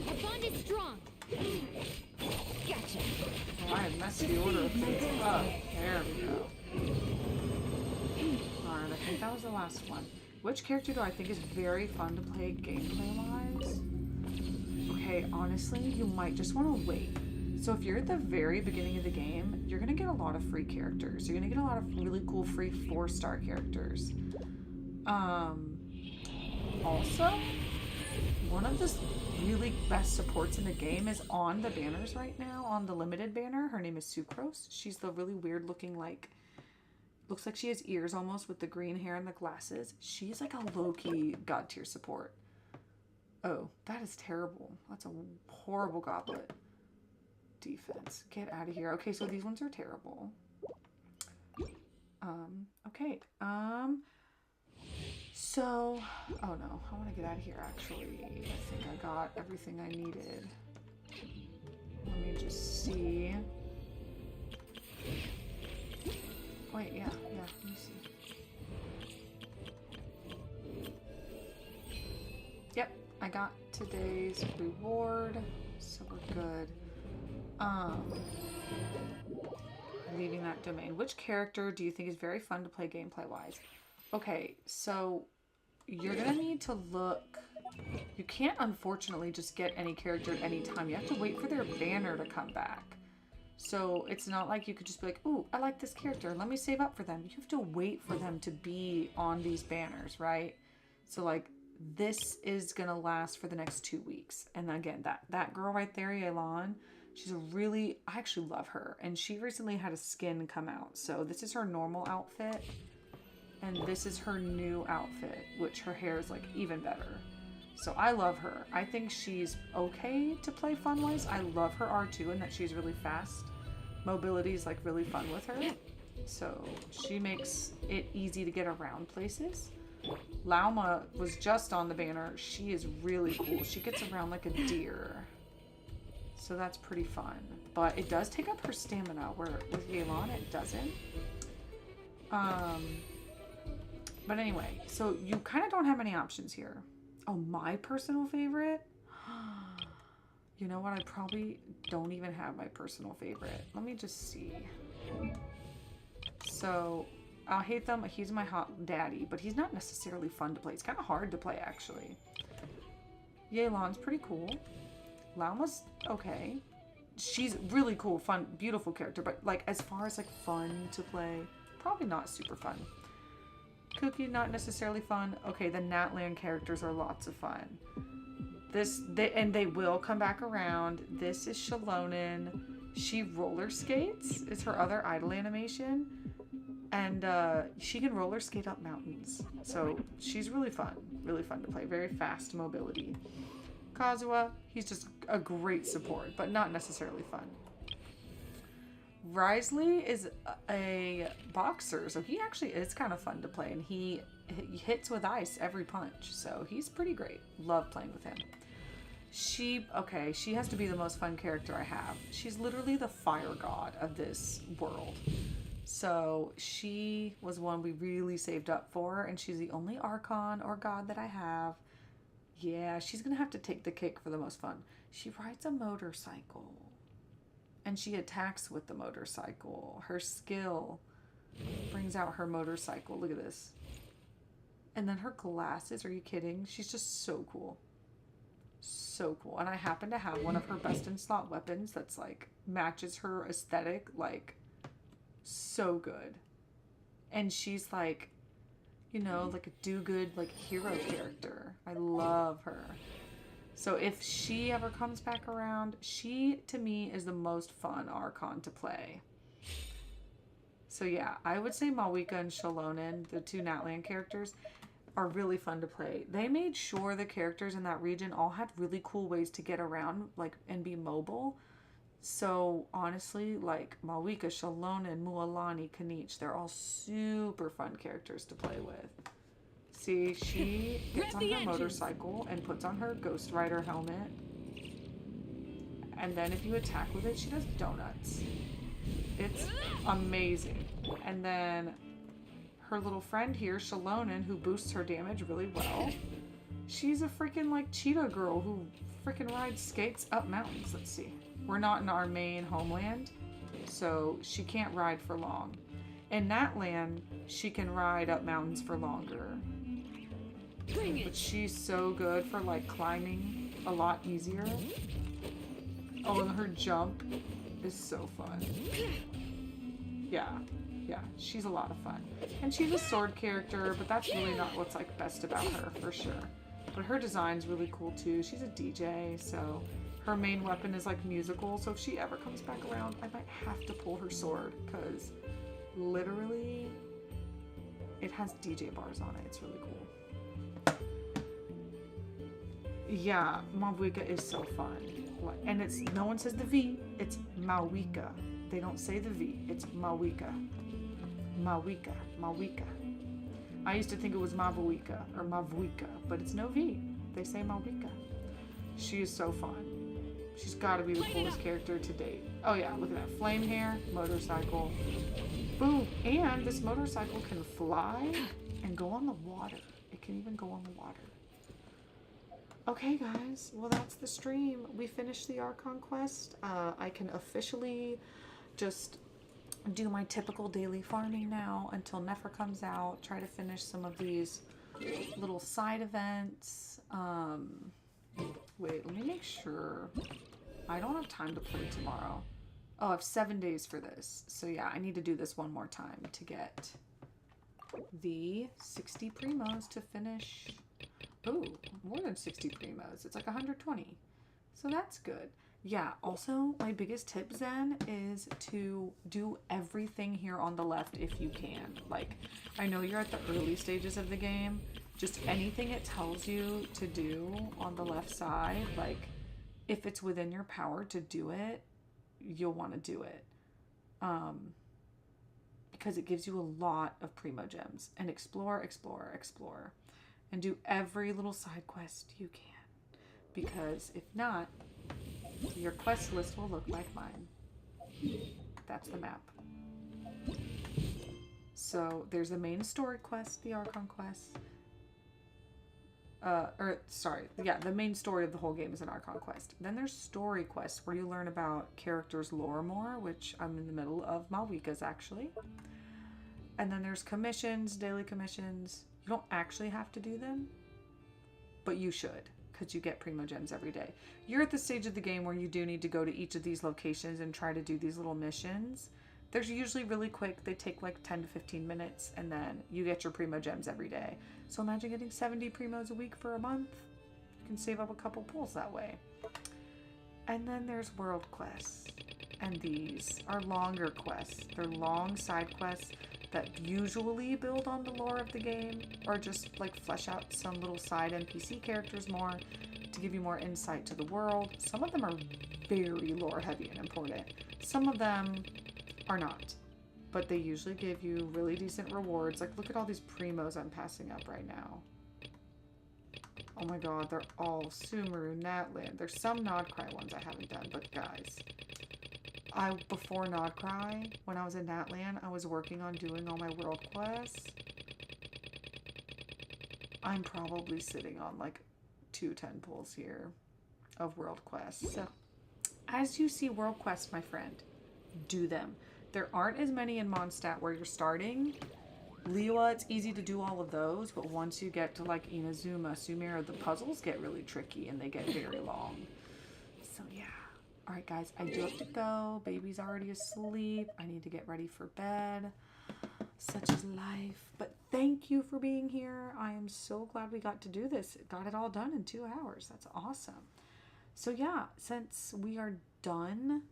Our bond is strong. Gotcha. Oh, I had messed the order of things up. There we go. Alright, I think that was the last one. Which character do I think is very fun to play gameplay-wise? Okay, honestly, you might just want to wait. So if you're at the very beginning of the game, you're going to get a lot of free characters. You're going to get a lot of really cool free 4-star characters. Also, one of the really best supports in the game is on the banners right now, on the limited banner. Her name is Sucrose. She's the really weird looking, like, looks like she has ears almost with the green hair and the glasses. She's like a low-key god tier support. Oh, that is terrible. That's a horrible goblet. Defense. Get out of here. Okay, so these ones are terrible. Okay. So, oh no, I want to get out of here actually. I think I got everything I needed. Let me just see. Wait, yeah, let me see. Yep, I got today's reward, so we're good. Leaving that domain. Which character do you think is very fun to play gameplay-wise? Okay, so you're gonna need to look. You can't unfortunately just get any character at any time. You have to wait for their banner to come back. So it's not like you could just be like, ooh, I like this character, let me save up for them. You have to wait for them to be on these banners, right? So like this is gonna last for the next 2 weeks. And again, that girl right there, Yelan, she's I actually love her. And she recently had a skin come out. So this is her normal outfit. And this is her new outfit, which her hair is like even better. So I love her. I think she's okay to play fun-wise. I love her R2 and that she's really fast. Mobility is like really fun with her. So she makes it easy to get around places. Lauma was just on the banner. She is really cool. She gets around like a deer. So that's pretty fun. But it does take up her stamina, where with Yelan it doesn't. But anyway, so you kind of don't have any options here. Oh, my personal favorite? You know what? I probably don't even have my personal favorite. Let me just see. So, I'll hate them. He's my hot daddy, but he's not necessarily fun to play. It's kind of hard to play, actually. Yelan's pretty cool. Lauma's okay. She's really cool, fun, beautiful character, but like as far as like fun to play, probably not super fun. Cookie, not necessarily fun. Okay, the Natlan characters are lots of fun. And they will come back around. This is Shalonen. She roller skates. Is her other idle animation. And she can roller skate up mountains. So she's really fun to play. Very fast mobility. Kazuha, he's just a great support, but not necessarily fun. Risley is a boxer, so he actually is kind of fun to play, and he hits with ice every punch, so he's pretty great. Love playing with him. She has to be the most fun character I have. She's literally the fire god of this world. So she was one we really saved up for, and she's the only Archon or god that I have. Yeah, she's gonna have to take the cake for the most fun. She rides a motorcycle. And she attacks with the motorcycle. Her skill brings out her motorcycle. Look at this. And then her glasses. Are you kidding? She's just so cool. So cool. And I happen to have one of her best in slot weapons that's like matches her aesthetic like so good. And she's like, you know, like a do-good like hero character. I love her. So if she ever comes back around, she, to me, is the most fun Archon to play. So yeah, I would say Malwika and Shalonen, the two Natlan characters, are really fun to play. They made sure the characters in that region all had really cool ways to get around, like, and be mobile. So honestly, like, Malwika, Shalonen, Mualani, Kanich, they're all super fun characters to play with. See, she gets on her motorcycle and puts on her Ghost Rider helmet. And then if you attack with it, she does donuts. It's amazing. And then her little friend here, Shalonen, who boosts her damage really well. She's a freaking like cheetah girl who freaking rides skates up mountains. Let's see. We're not in our main homeland, so she can't ride for long. In Natlan, she can ride up mountains for longer. But she's so good for like climbing a lot easier. Oh, and her jump is so fun. Yeah, she's a lot of fun. And she's a sword character, but that's really not what's like best about her for sure. But her design's really cool too. She's a DJ, so her main weapon is like musical. So if she ever comes back around, I might have to pull her sword because literally it has DJ bars on it. It's really cool. Yeah, Malwika is so fun. And it's, no one says the V, it's Malwika. They don't say the V, it's Malwika. Malwika. I used to think it was Mavuika or Mavuika, but it's no V. They say Mavuika. She is so fun. She's got to be the coolest character to date. Oh yeah, look at that. Flame hair, motorcycle. Boom. And this motorcycle can fly and go on the water. It can even go on the water. Okay, guys. Well, that's the stream. We finished the Archon Quest. I can officially just do my typical daily farming now until Nefer comes out. Try to finish some of these little side events. Wait, let me make sure. I don't have time to play tomorrow. Oh, I have 7 days for this. So yeah, I need to do this one more time to get the 60 primos to finish. Oh, more than 60 primos. It's like 120. So that's good. Yeah, also, my biggest tip, Zen, is to do everything here on the left if you can. Like, I know you're at the early stages of the game. Just anything it tells you to do on the left side, like, if it's within your power to do it, you'll want to do it. Because it gives you a lot of primo gems. And explore, explore, explore. And do every little side quest you can. Because if not, your quest list will look like mine. That's the map. So there's the main story quest, the Archon Quest. The main story of the whole game is an Archon Quest. Then there's story quests where you learn about characters' lore more, which I'm in the middle of Malvika's actually. And then there's commissions, daily commissions. You don't actually have to do them, but you should, because you get primo gems every day. You're at the stage of the game where you do need to go to each of these locations and try to do these little missions. They're usually really quick. They take like 10 to 15 minutes, and then you get your primo gems every day. So imagine getting 70 primos a week for a month. You can save up a couple pulls that way. And then there's world quests. And these are longer quests. They're long side quests that usually build on the lore of the game, or just like flesh out some little side NPC characters more to give you more insight to the world. Some of them are very lore heavy and important. Some of them are not, but they usually give you really decent rewards. Like, look at all these primos I'm passing up right now. Oh my god, they're all Sumeru, Natlan. There's some Nod Krai ones I haven't done, but guys, before Nod Krai, when I was in Natlan, I was working on doing all my world quests. I'm probably sitting on like 210 pulls here of world quests. So, as you see world quests, my friend, do them. There aren't as many in Mondstadt where you're starting. Liyue, it's easy to do all of those, but once you get to like Inazuma, Sumeru, the puzzles get really tricky and they get very long. So yeah. Alright guys, I do have to go. Baby's already asleep. I need to get ready for bed. Such is life. But thank you for being here. I am so glad we got to do this. Got it all done in 2 hours. That's awesome. So yeah, since we are done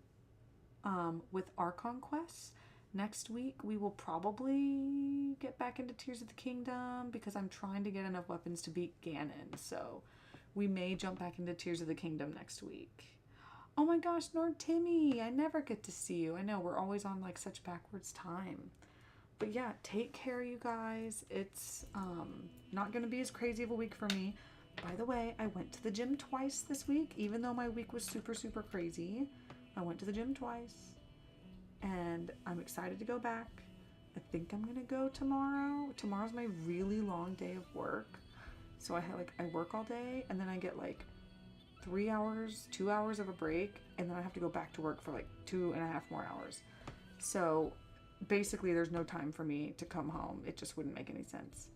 with Archon Quests, next week we will probably get back into Tears of the Kingdom because I'm trying to get enough weapons to beat Ganon. So we may jump back into Tears of the Kingdom next week. Oh my gosh, Nord Timmy, I never get to see you. I know we're always on like such backwards time. But yeah, take care, you guys. It's not going to be as crazy of a week for me. By the way, I went to the gym twice this week, even though my week was super, super crazy. I went to the gym twice, and I'm excited to go back. I think I'm going to go tomorrow. Tomorrow's my really long day of work. So I work all day, and then I get like 3 hours, 2 hours of a break, and then I have to go back to work for like 2.5 more hours. So basically there's no time for me to come home. It just wouldn't make any sense.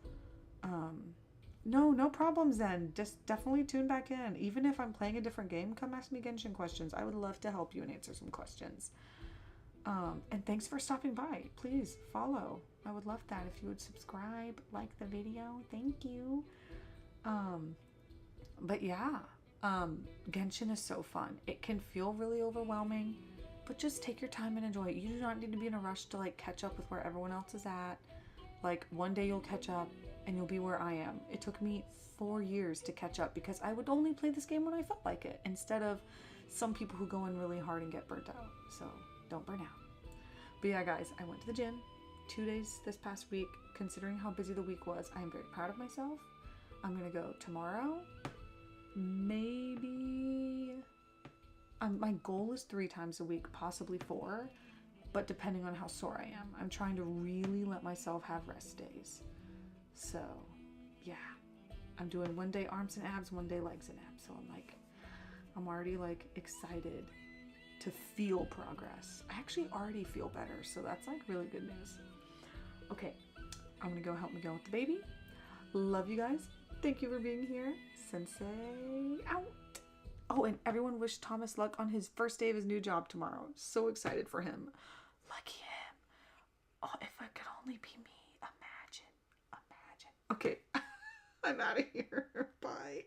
No problems then. Just definitely tune back in. Even if I'm playing a different game, come ask me Genshin questions. I would love to help you and answer some questions. And thanks for stopping by. Please follow. I would love that if you would subscribe, like the video. Thank you. But yeah, Genshin is so fun. It can feel really overwhelming, but just take your time and enjoy it. You do not need to be in a rush to like catch up with where everyone else is at. Like one day you'll catch up and you'll be where I am. It took me 4 years to catch up because I would only play this game when I felt like it, instead of some people who go in really hard and get burnt out. So don't burn out. But yeah, guys, I went to the gym 2 days this past week. considering how busy the week was, I am very proud of myself. I'm gonna go tomorrow. Maybe... my goal is 3 times a week, possibly 4. But depending on how sore I am, I'm trying to really let myself have rest days. So, yeah. I'm doing 1 day arms and abs, 1 day legs and abs. So I'm already like excited to feel progress. I actually already feel better, so that's like really good news. Okay, I'm gonna go help Miguel with the baby. Love you guys. Thank you for being here. Sensei out. Oh, and everyone wish Thomas luck on his first day of his new job tomorrow. So excited for him. Lucky him. Oh, if it could only be me. Imagine. Okay. I'm out of here. Bye.